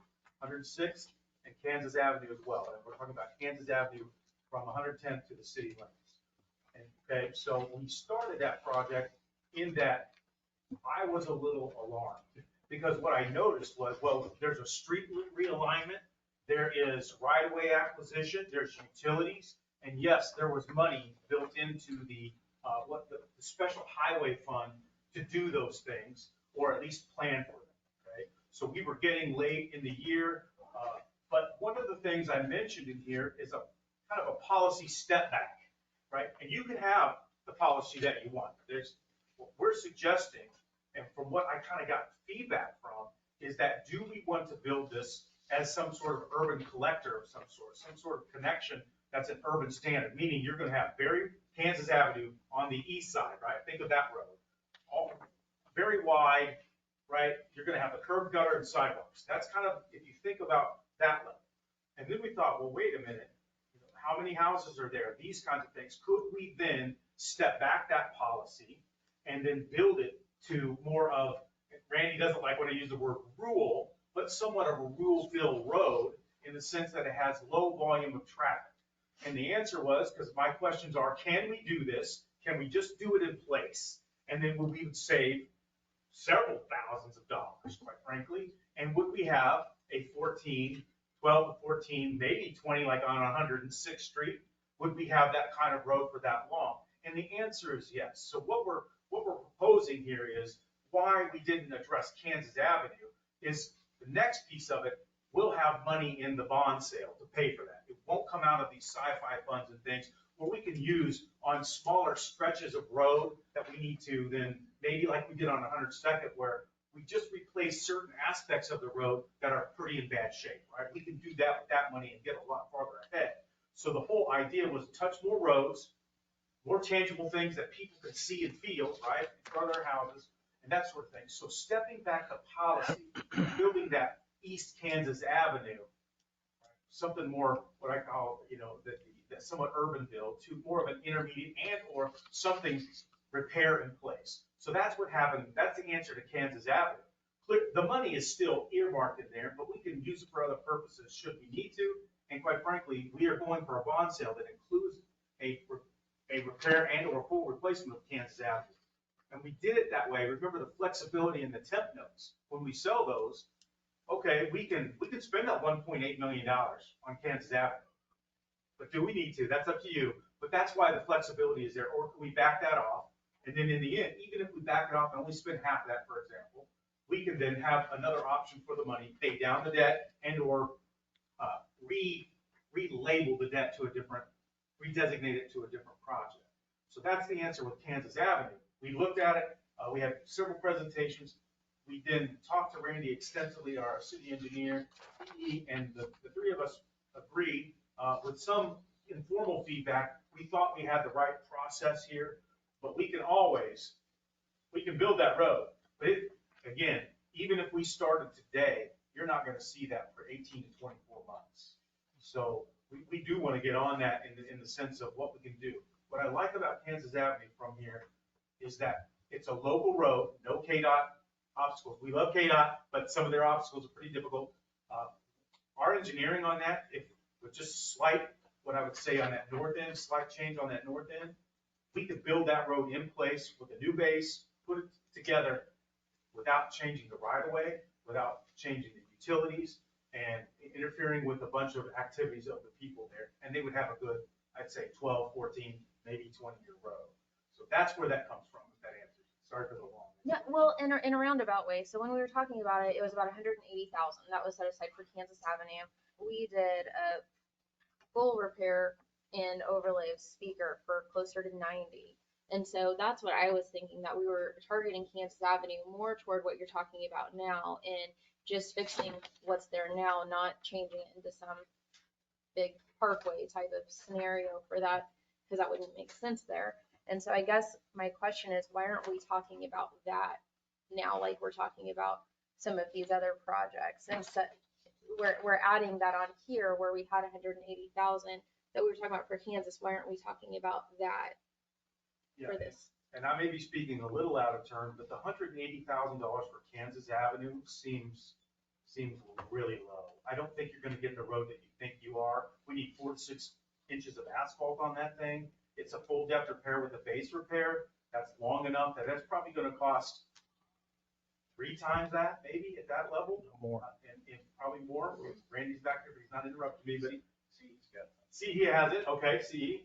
106th, and Kansas Avenue as well. And we're talking about Kansas Avenue from 110th to the city limits. And, okay, so we started that project in that I was a little alarmed because what I noticed was, well, there's a street realignment, there is right-of-way acquisition, there's utilities, and yes, there was money built into the special highway fund to do those things, or at least plan for them, okay? So we were getting late in the year, but one of the things I mentioned in here is a kind of a policy step back, right? And you can have the policy that you want. There's what we're suggesting, and from what I kind of got feedback from, is that do we want to build this as some sort of urban collector of some sort of connection that's an urban standard, meaning you're going to have Kansas Avenue on the east side, right? Think of that road, all very wide, right? You're going to have a curb gutter and sidewalks. That's kind of, if you think about that level. And then we thought, well, wait a minute, how many houses are there? These kinds of things. Could we then step back that policy and then build it to more of, Randy doesn't like when I use the word rural, but somewhat of a rural-filled road in the sense that it has low volume of traffic. And the answer was, because my questions are, can we do this? Can we just do it in place? And then we would save several thousands of dollars, quite frankly. And would we have a 12 to 14, maybe 20, like on 106th Street? Would we have that kind of road for that long? And the answer is yes. So what we're proposing here is why we didn't address Kansas Avenue is the next piece of it. We'll have money in the bond sale to pay for that. It won't come out of these sci-fi funds and things where we can use on smaller stretches of road that we need to then, maybe like we did on 102nd, where we just replace certain aspects of the road that are pretty in bad shape, right? We can do that with that money and get a lot farther ahead. So the whole idea was to touch more roads, more tangible things that people can see and feel, right, in front of their houses, and that sort of thing. So stepping back the policy, building that East Kansas Avenue, something more, what I call, that somewhat urban build, to more of an intermediate and or something repair in place. So that's what happened. That's the answer to Kansas Avenue. The money is still earmarked in there, but we can use it for other purposes should we need to. And quite frankly, we are going for a bond sale that includes a repair and or full replacement of Kansas Avenue. And we did it that way. Remember the flexibility in the temp notes. When we sell those, okay, we can spend that $1.8 million on Kansas Avenue. But do we need to? That's up to you. But that's why the flexibility is there. Or can we back that off? And then in the end, even if we back it off and only spend half that, for example, we can then have another option for the money, pay down the debt and or relabel the debt to a different, redesignate it to a different project. So that's the answer with Kansas Avenue. We looked at it. We had several presentations. We then talked to Randy extensively, our city engineer, and the three of us agreed with some informal feedback. We thought we had the right process here, but we can build that road. But again, even if we started today, you're not going to see that for 18 to 24 months. So we do want to get on that in the sense of what we can do. What I like about Kansas Avenue from here is that it's a local road, no KDOT obstacles. We love KDOT, but some of their obstacles are pretty difficult. Our engineering on that, if with just slight, what I would say on that north end, slight change on that north end, we could build that road in place with a new base, put it together without changing the right of way, without changing the utilities, and interfering with a bunch of activities of the people there. And they would have a good, I'd say 12, 14, maybe 20-year road. So that's where that comes from, if that answers. Sorry for the long. Yeah, well, in a roundabout way. So when we were talking about it, it was about 180,000 that was set aside for Kansas Avenue. We did a full repair and overlay of speaker for closer to 90. And so that's what I was thinking, that we were targeting Kansas Avenue more toward what you're talking about now and just fixing what's there now, not changing it into some big parkway type of scenario for that, because that wouldn't make sense there. And so I guess my question is, why aren't we talking about that now, like we're talking about some of these other projects? And so we're adding that on here where we had 180,000 that we were talking about for Kansas. Why aren't we talking about that for this? And I may be speaking a little out of turn, but the $180,000 for Kansas Avenue seems really low. I don't think you're going to get the road that you think you are. We need 4 to 6 inches of asphalt on that thing. It's a full depth repair with a base repair. That's long enough that that's probably going to cost 3 times that, maybe at that level. More. And probably more. Randy's back there, but he's not interrupting me. But see, he has it. Okay, see.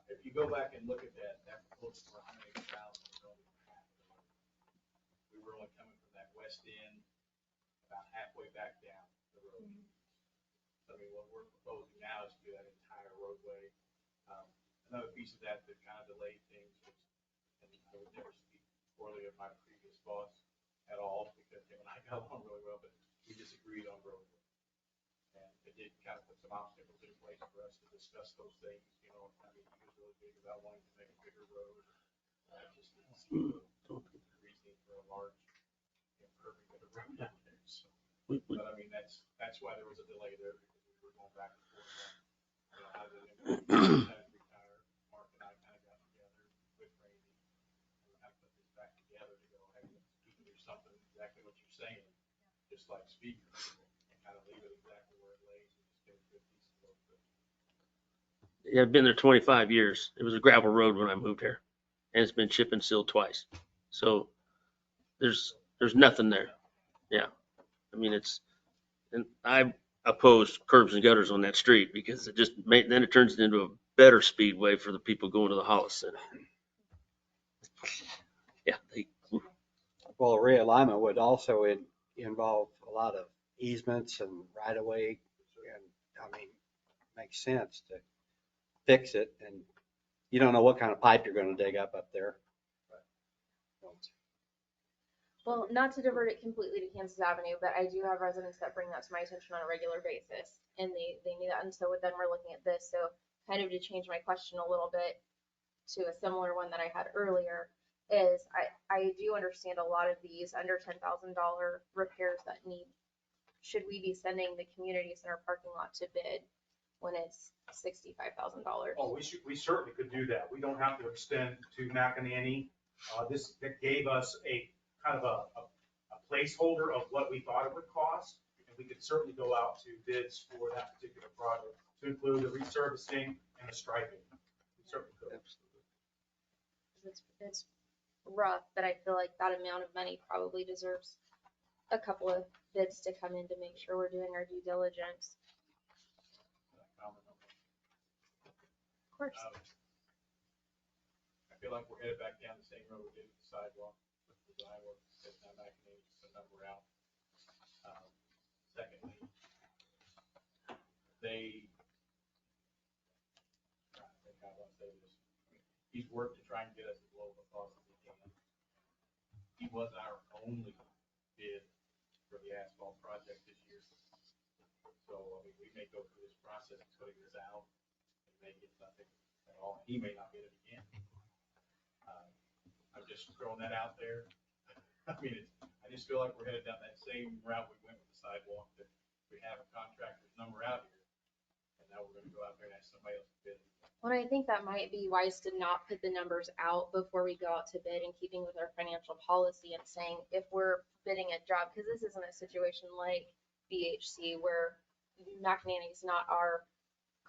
If you go back and look at that proposal for 180,000, we were only coming from that west end about halfway back down the road. So, I mean, what we're proposing now is to do that entire roadway. Another piece of that kind of delayed things was, and I would never speak poorly of my previous boss at all, because him and I got along really well, but we disagreed on roadway. And it did kind of put some obstacles in place for us to discuss those things. You know, I mean, he was really big about wanting to make a bigger road. Just didn't see the reasoning for a large, curving of the road down there. So, but I mean, that's why there was a delay there, because we were going back and forth on, you know, how to retire. Mark and I kind of got together with Randy and kind of put this back together to go, hey, we can do something exactly what you're saying, just like speakers, and kind of leave it exactly where it lays and just get a good piece of work. Yeah, I've been there 25 years. It was a gravel road when I moved here, and it's been chip and sealed twice. So there's nothing there. Yeah. I mean, and I oppose curbs and gutters on that street, because then it turns into a better speedway for the people going to the Hollis Center. Yeah. Well, realignment would also involve a lot of easements and right of way. And I mean, makes sense to fix it, and you don't know what kind of pipe you're going to dig up there. Well, not to divert it completely to Kansas Avenue, but I do have residents that bring that to my attention on a regular basis, and they need that. And so then we're looking at this. So kind of to change my question a little bit to a similar one that I had earlier, is I do understand a lot of these under $10,000 repairs that should we be sending the community center parking lot to bid when it's $65,000? Oh, we certainly could do that. We don't have to extend to McInerney This that gave us a kind of a placeholder of what we thought it would cost. And we could certainly go out to bids for that particular project to include the resurfacing and the striping. We certainly could. It's rough, but I feel like that amount of money probably deserves a couple of bids to come in to make sure we're doing our due diligence. Of course. I feel like we're headed back down the same road we did with the sidewalk, with the design work, that's not back in the number out. Secondly, I think I want to say this, he's worked to try and get us as low of a cost as he can. He was our only bid for the asphalt project this year. So, I mean, we may go through this process of putting this out and may get nothing at all. He may not get it again. I'm just throwing that out there. I mean, I just feel like we're headed down that same route we went with the sidewalk, that we have a contractor's number out here. And now we're gonna go out there and ask somebody else to bid. Well, I think that might be wise to not put the numbers out before we go out to bid, in keeping with our financial policy, and saying if we're bidding a job, because this isn't a situation like BHC where McNanny is not our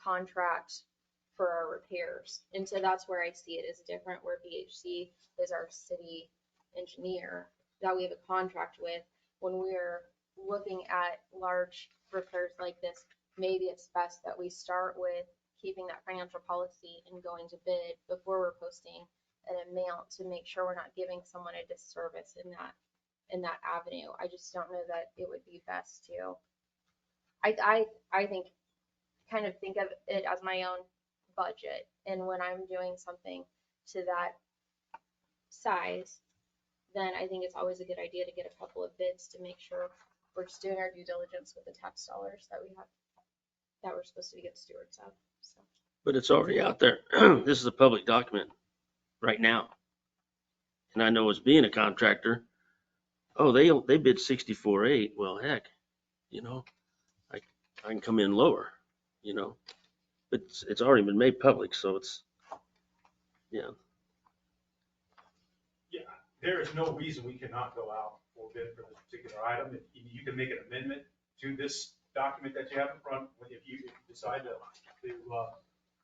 contract for our repairs. And so that's where I see it as different, where BHC is our city engineer that we have a contract with. When we're looking at large repairs like this, maybe it's best that we start with keeping that financial policy and going to bid before we're posting an amount, to make sure we're not giving someone a disservice in that avenue. I just don't know that it would be best to. I think, kind of think of it as my own budget, and when I'm doing something to that size, then I think it's always a good idea to get a couple of bids to make sure we're just doing our due diligence with the tax dollars that we have, that we're supposed to be good stewards of. So. But it's already out there. This is a public document right now. And I know as being a contractor, oh, they bid 64.8. Well, heck, you know, I can come in lower, you know. But it's already been made public, so it's, yeah. Yeah, there is no reason we cannot go out for bid for this particular item. You can make an amendment to this document that you have in front, if you decide to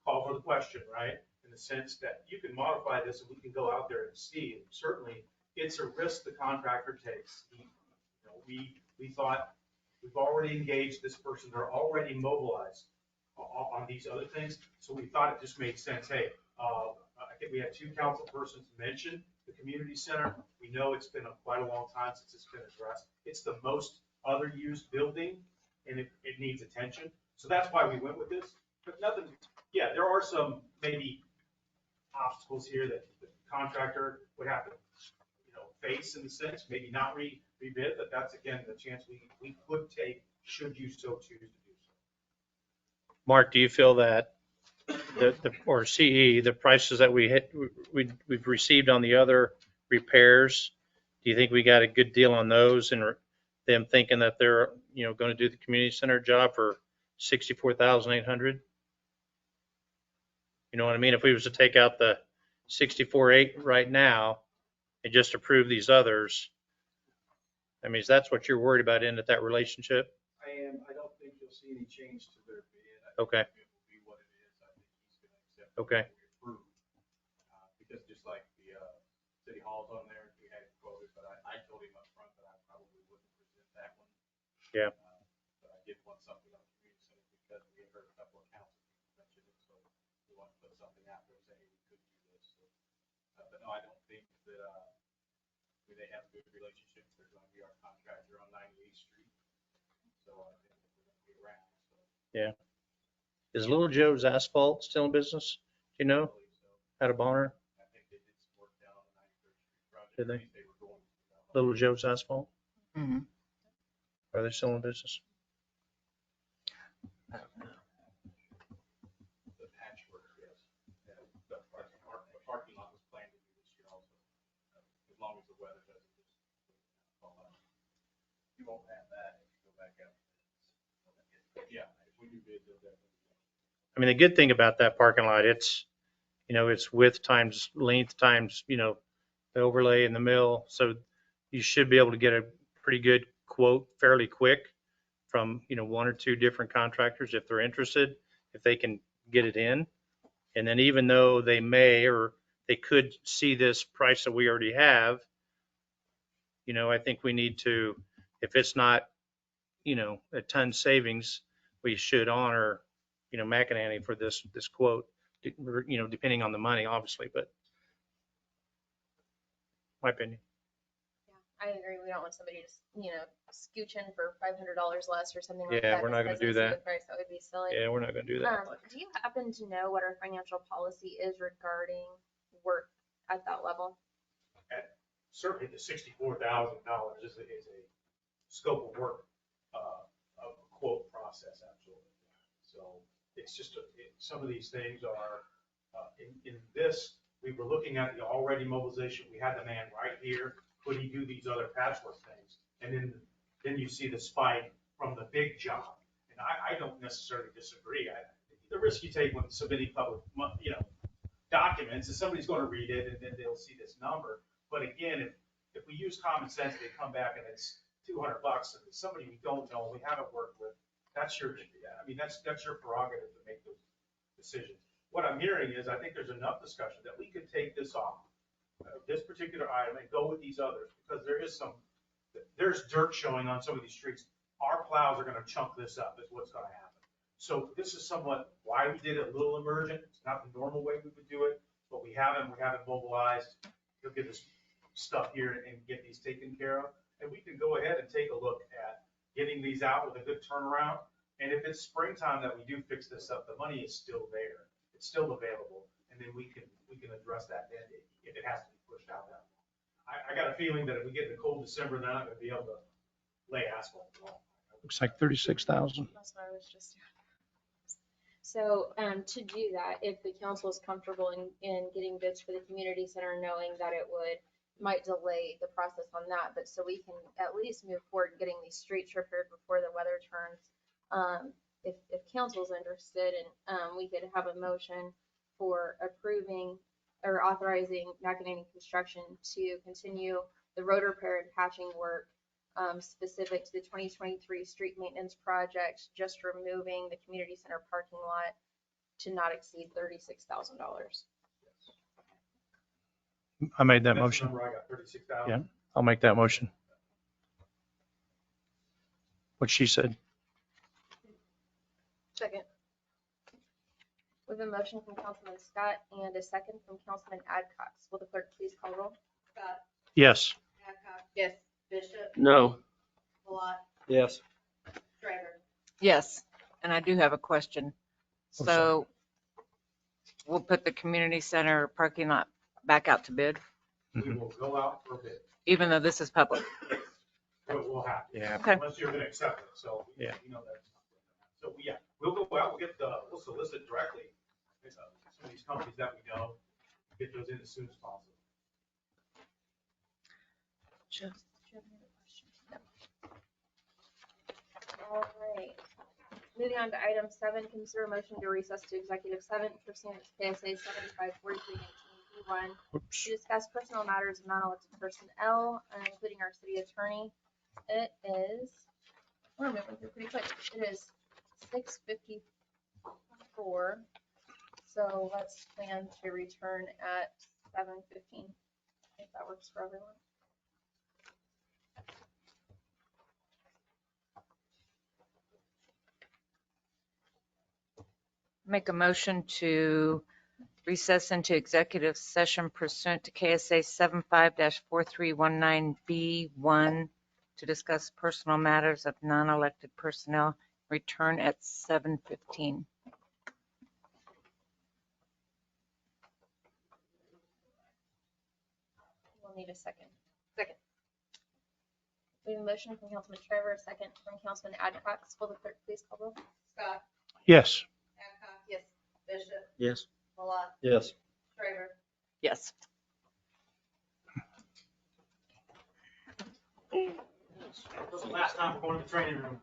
call for the question, right? In the sense that you can modify this and we can go out there and see. And certainly, it's a risk the contractor takes. We thought, we've already engaged this person, they're already mobilized on these other things. So we thought it just made sense. Hey, I think we had 2 council persons mention the community center. We know it's been quite a long time since it's been addressed. It's the most other used building, and it needs attention. So that's why we went with this. But nothing, yeah, there are some maybe obstacles here that the contractor would have to, face, in the sense, maybe not rebid, but that's again the chance we could take should you so choose to do so. Mark, do you feel that or CE, the prices that we've received on the other repairs, do you think we got a good deal on those, and them thinking that they're, going to do the community center job for $64,800? You know what I mean? If we was to take out the 64.8 right now and just approve these others, I mean, that's what you're worried about in that relationship? I am. I don't think you'll see any change to their bid. Okay. I think it will be what it is. I think he's going to accept Okay. what we approve. Because just like the city hall's on there, we had quoted, but I told him up front that I probably wouldn't present that one. Yeah. But I did want something on the community center because we had heard a couple of council people mention it, so we want to put something out there saying we could do this. So, but no, I don't think that they have a good relationship. They're going to be our contractor on 98th Street. So I think we're going to be around. So. Yeah. Is Little Joe's Asphalt still in business? Do you know? Out of Bonner? I think they did some work down on the 93rd Street project. Did they? They were going to. Little Joe's Asphalt? Mhm. Are they still in business? The patchwork, yes. Yeah, the parking lot was planned to do this year also. As long as the weather doesn't just fall out. You won't have that if you go back out. Yeah, if we do bid, they'll definitely. I mean, the good thing about that parking lot, it's, it's width times length times, the overlay and the mill. So you should be able to get a pretty good quote fairly quick from, one or two different contractors if they're interested, if they can get it in. And then even though they may, or they could see this price that we already have, I think we need to, if it's not, a ton savings, we should honor, McEnany for this quote, depending on the money, obviously, but my opinion. I agree. We don't want somebody to, scooch in for $500 less or something like that. Yeah, we're not gonna just because do they see that. the price. That would be silly. Yeah, we're not going to do that. Do you happen to know what our financial policy is regarding work at that level? Certainly the $64,000 is a scope of work, a quote process, absolutely. So it's just, some of these things are, in this, we were looking at the already mobilization, we had the man right here, could he do these other patchwork things? And then you see the spike from the big job. And I don't necessarily disagree. The risk you take when submitting public, documents is somebody's going to read it and then they'll see this number. But again, if we use common sense, they come back and it's $200 and it's somebody we don't know, we haven't worked with, that's your prerogative to make those decisions. What I'm hearing is I think there's enough discussion that we could take this off, this particular item, and go with these others, because there's dirt showing on some of these streets. Our plows are going to chunk this up is what's going to happen. So this is somewhat why we did it a little emergent. It's not the normal way we would do it, but we haven't mobilized. He'll get this stuff here and get these taken care of. And we can go ahead and take a look at getting these out with a good turnaround. And if it's springtime that we do fix this up, the money is still there. It's still available. And then we can address that then if it has to be pushed out that long. I got a feeling that if we get in the cold December, they're not going to be able to lay asphalt at all. Looks like 36,000. That's what I was just. So to do that, if the council is comfortable in getting bids for the community center, knowing that it might delay the process on that, but so we can at least move forward in getting these streets repaired before the weather turns. If council's interested, and we could have a motion for approving or authorizing McEnany Construction to continue the road repair and patching work specific to the 2023 street maintenance project, just removing the community center parking lot to not exceed $36,000. I made that That's the motion. number I got, 36,000. Yeah, I'll make that motion. What she said. Second. We have a motion from Councilman Scott and a second from Councilman Adcox. Will the clerk please call roll? Scott, Yes. Adcock, Yes. Bishop, No, Malat, Yes. Shriver. Yes, and I do have a question. Oh, sorry. So we'll put the community center parking lot back out to bid, We will go out for a bid. even though this is public. We'll have to. Yeah. Okay. Unless you're going to accept it, so. Yeah. That's. So, yeah, we'll go out, we'll solicit directly, some of these companies that we know, get those in as soon as possible. All right. Moving on to item 7, consider a motion to recess to executive 7 pursuant to KSA 754319B1 Oops. to discuss personal matters of non-elected personnel, including our city attorney. It is, we're moving through pretty quick. It is 6:54. So let's plan to return at 7:15, if that works for everyone. Make a motion to recess into executive session pursuant to KSA 75-4319B1 to discuss personal matters of non-elected personnel. Return at 7:15. We'll need a second. Second. We have a motion from Councilman Trevor, a second from Councilman Adcox. Will the clerk please call roll? Scott, Yes. Adcock, Yes. Bishop, yes. Malat, Yes. Shriver. Yes. This is the last time we're going to the training room.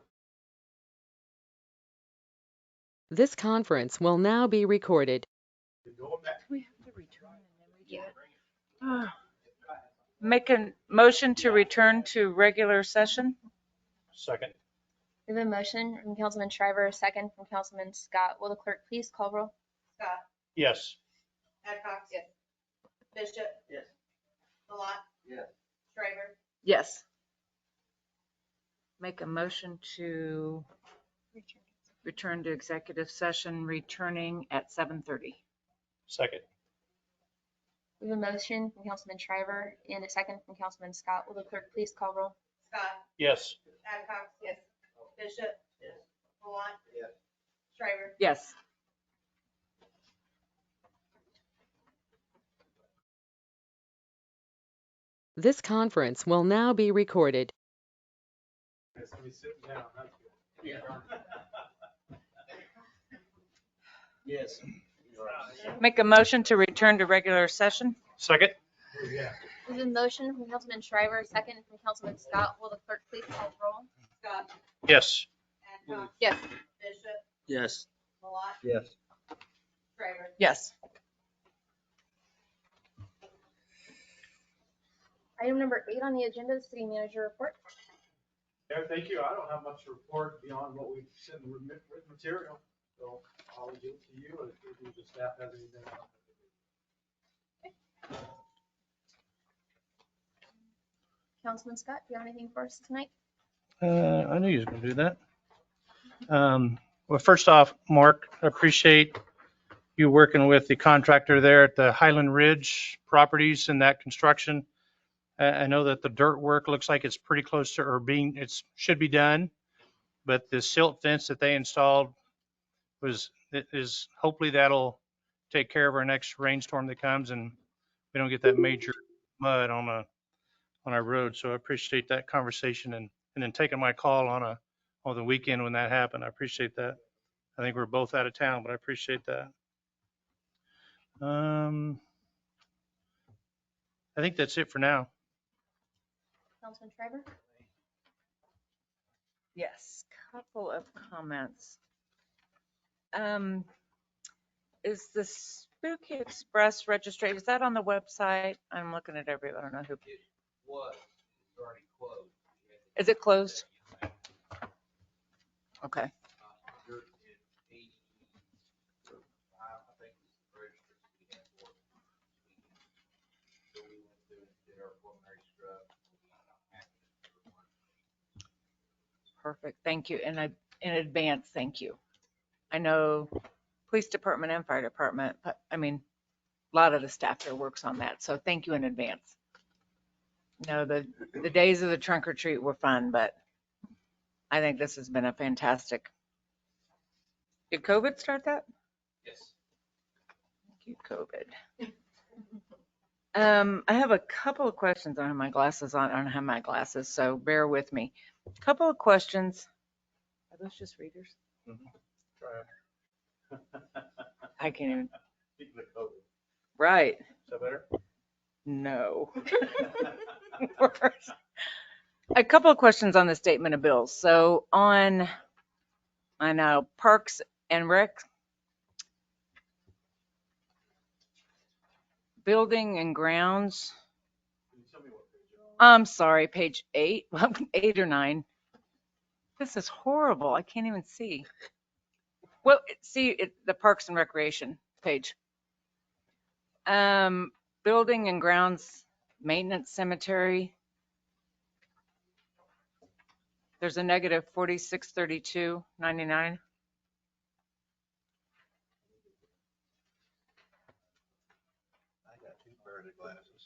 This conference will now be recorded. Going back. We have to return and then we Yeah. get. Make a motion to return to regular session. Second. We have a motion from Councilman Shriver, a second from Councilman Scott. Will the clerk please call roll? Scott, Yes. Adcox. Yes. Bishop. Yes. Malat. Yes. Shriver. Yes. Make a motion to return to executive session, returning at 7:30. Second. We have a motion from Councilman Shriver and a second from Councilman Scott. Will the clerk please call roll? Scott, Yes. Adcox. Yes. Bishop. Yes. Malat. Yes. Shriver. Yes. This conference will now be recorded. Somebody sitting down, that's good. Yeah. Yes. Make a motion to return to regular session. Second. Yeah. We have a motion from Councilman Shriver, a second from Councilman Scott. Will the clerk please call roll? Scott, Yes. Adcox. Yes. Bishop. Yes. Malat. Yes. Shriver. Yes. Item number 8 on the agenda, the city manager report. Yeah, thank you. I don't have much to report beyond what we've sent in written material. So I'll leave it to you if the staff has anything else. Councilman Scott, do you have anything for us tonight? I knew you was gonna do that. Well, first off, Mark, I appreciate you working with the contractor there at the Highland Ridge properties and that construction. I know that the dirt work looks like it's pretty close to, or should be done. But the silt fence that they installed is hopefully that'll take care of our next rainstorm that comes and we don't get that major mud on our road. So I appreciate that conversation and then taking my call on the weekend when that happened. I appreciate that. I think we're both out of town, but I appreciate that. I think that's it for now. Councilman Shriver? Yes, couple of comments. Is the Spooky Express registered? Is that on the website? I'm looking at I don't know who. Was, it's already closed. Is it closed? Okay. You're in 80, I think it's the registers we had for it. So we went through and did our preliminary scrub. Perfect. Thank you. And in advance, thank you. I know police department and fire department, but I mean, a lot of the staff there works on that. So thank you in advance. No, the days of the trunk or treat were fun, but I think this has been a fantastic. Did COVID start that? Yes. Thank you, COVID. I have a couple of questions. I don't have my glasses on. I don't have my glasses, so bear with me. Couple of questions. Are those just readers? Try it. I can't even. Speaking of COVID. Right. Is that better? No. Worse. A couple of questions on the statement of bills. So on Parks and Rec, building and grounds. Can you tell me what page you're on? I'm sorry, page 8, 8 or 9. This is horrible. I can't even see. Well, see the Parks and Recreation page. Building and grounds maintenance cemetery. There's a negative 4632.99. I got 2 pairs of glasses.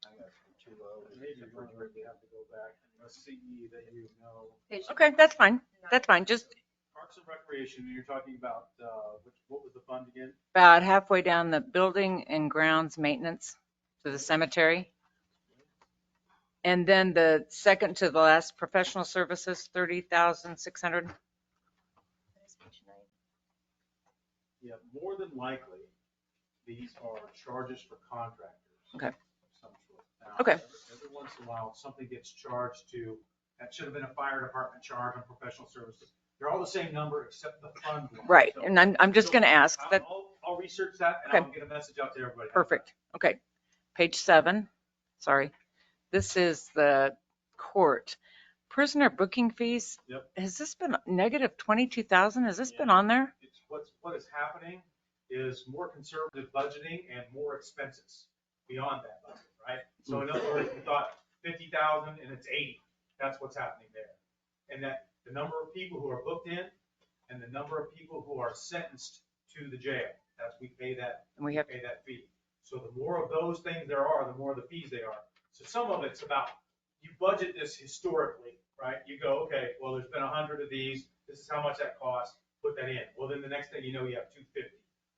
I got some 2 Maybe we're going to have to go back and let's see that you know. Okay, that's fine. That's fine. Just Parks and Recreation, you're talking about, what was the fund again? about halfway down the building and grounds maintenance to the cemetery. And then the second to the last, professional services, 30,600. Yeah, more than likely, these are charges for contractors. Okay. of some sort. Now, Okay. Every once in a while, something gets charged to, that should have been a fire department charge on professional services. They're all the same number except the fund one. Right. So- And I'm just going to ask that. I'll research that and Okay. I'll get a message out to everybody. Perfect. Okay. Page 7, Sorry. This is the court. Prisoner booking fees. Yep. Has this been negative 22,000? Has this been on there? It's what is happening is more conservative budgeting and more expenses beyond that budget, right? So in other words, we thought 50,000 and it's 80. That's what's happening there. And that the number of people who are booked in and the number of people who are sentenced to the jail, we pay that fee. So the more of those things there are, the more the fees they are. So some of it's about, you budget this historically, right? You go, okay, well, there's been 100 of these. This is how much that costs. Put that in. Well, then the next thing you know, you have 250,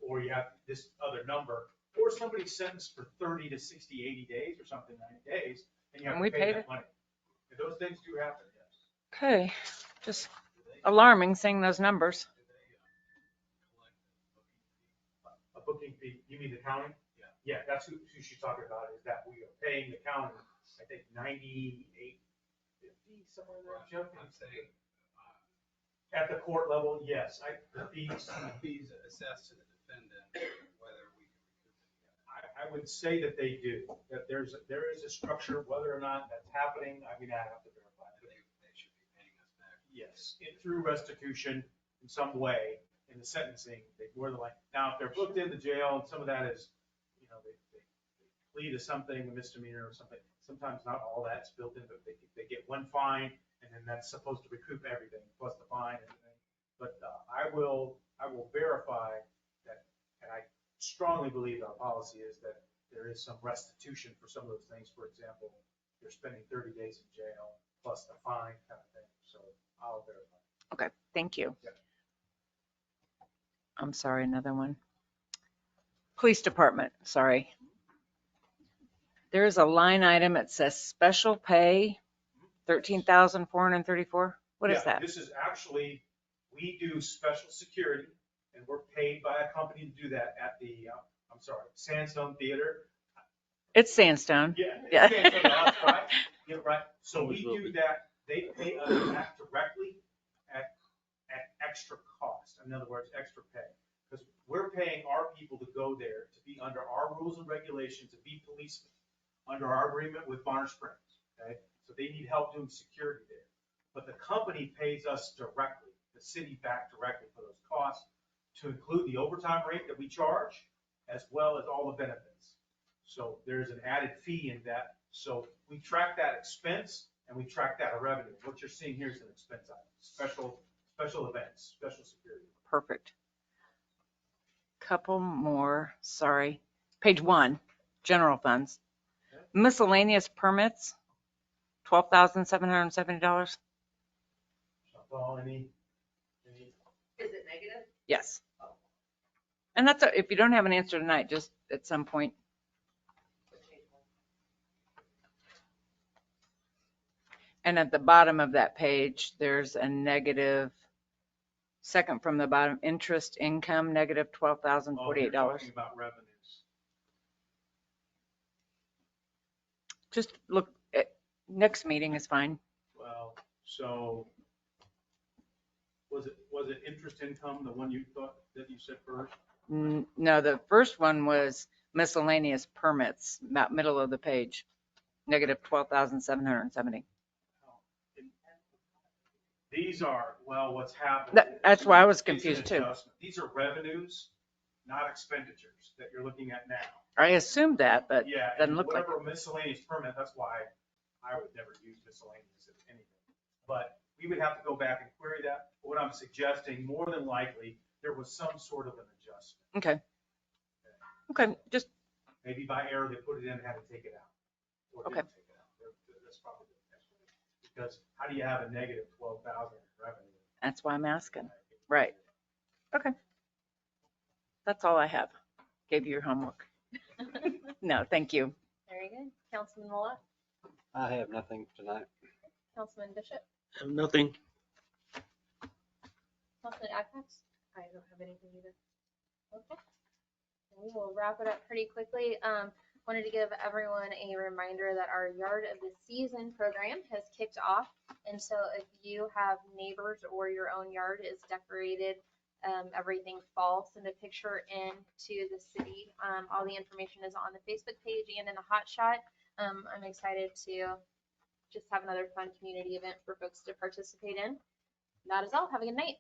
or you have this other number, or somebody's sentenced for 30 to 60, 80 days or something, 90 days, and you have And to we pay paid that it? money. And those things do happen, yes. Okay. Just alarming seeing those numbers. A booking fee, you mean the county? Yeah, that's who she's talking about, is that we are paying the county, I think, 98.50, somewhere in there, Jeff? I'm saying, At the court level, yes, the fees. fees assessed to the defendant, whether we can recoup it. I would say that they do, that there is a structure, whether or not that's happening, I mean, I have to verify. They should be paying us back. Yes, through restitution in some way, in the sentencing, they more than like, now, if they're booked into jail, and some of that is, you know, they plead to something, a misdemeanor or something, sometimes not all that's built in, but they get one fine, and then that's supposed to recoup everything, plus the fine and everything. But I will verify that, and I strongly believe our policy is that there is some restitution for some of those things. For example, you're spending 30 days in jail plus the fine kind of thing. So I'll verify. Okay. Thank you. Yep. I'm sorry. Another one. Police department. Sorry. There is a line item. It says special pay, 13,434. What is that? This is actually, we do special security, and we're paid by a company to do that at the, Sandstone Theater. It's Sandstone. Yeah. Yeah. Sandstone, that's right. Yeah, right. So Always we will do be. that, they pay us that directly at extra cost. In other words, extra pay. Because we're paying our people to go there to be under our rules and regulations, to be policemen, under our agreement with Bonner Springs, okay? So they need help doing security there. But the company pays us directly, the city back directly for those costs, to include the overtime rate that we charge, as well as all the benefits. So there's an added fee in that. So we track that expense and we track that revenue. What you're seeing here is an expense item, special events, special security. Perfect. Couple more. Sorry. Page 1, general funds. Miscellaneous permits, $12,770. Chantal, any? Is it negative? Yes. And that's, if you don't have an answer tonight, just at some point. And at the bottom of that page, there's a negative, second from the bottom, interest income, negative $12,048. Oh, you're talking about revenues. Just look, at next meeting is fine. Well, so was it interest income, the one you thought that you said first? No, the first one was miscellaneous permits, about middle of the page, negative 12,770. These are, well, what's happened. That's why I was It's an confused too. adjustment. These are revenues, not expenditures that you're looking at now. I assumed that, but Yeah, doesn't and look like. whatever miscellaneous permit, that's why I would never use miscellaneous if anything. But we would have to go back and query that. What I'm suggesting, more than likely, there was some sort of an adjustment. Okay. Okay, just, Maybe by error, they put it in and had to take it out. Or Okay. didn't take it out. That's probably the explanation. Because how do you have a negative 12,000 in revenue? that's why I'm asking. Right. Okay. That's all I have. Gave you your homework. No, thank you. Very good. Councilman Mullet, I have nothing tonight. Councilman Bishop, Nothing. Councilman Adcox? I don't have anything either. Okay. We will wrap it up pretty quickly. Wanted to give everyone a reminder that our Yard of the Season program has kicked off. And so if you have neighbors or your own yard is decorated, everything fall, send a picture in to the city. All the information is on the Facebook page and in the hot shot. I'm excited to just have another fun community event for folks to participate in. That is all. Have a good night.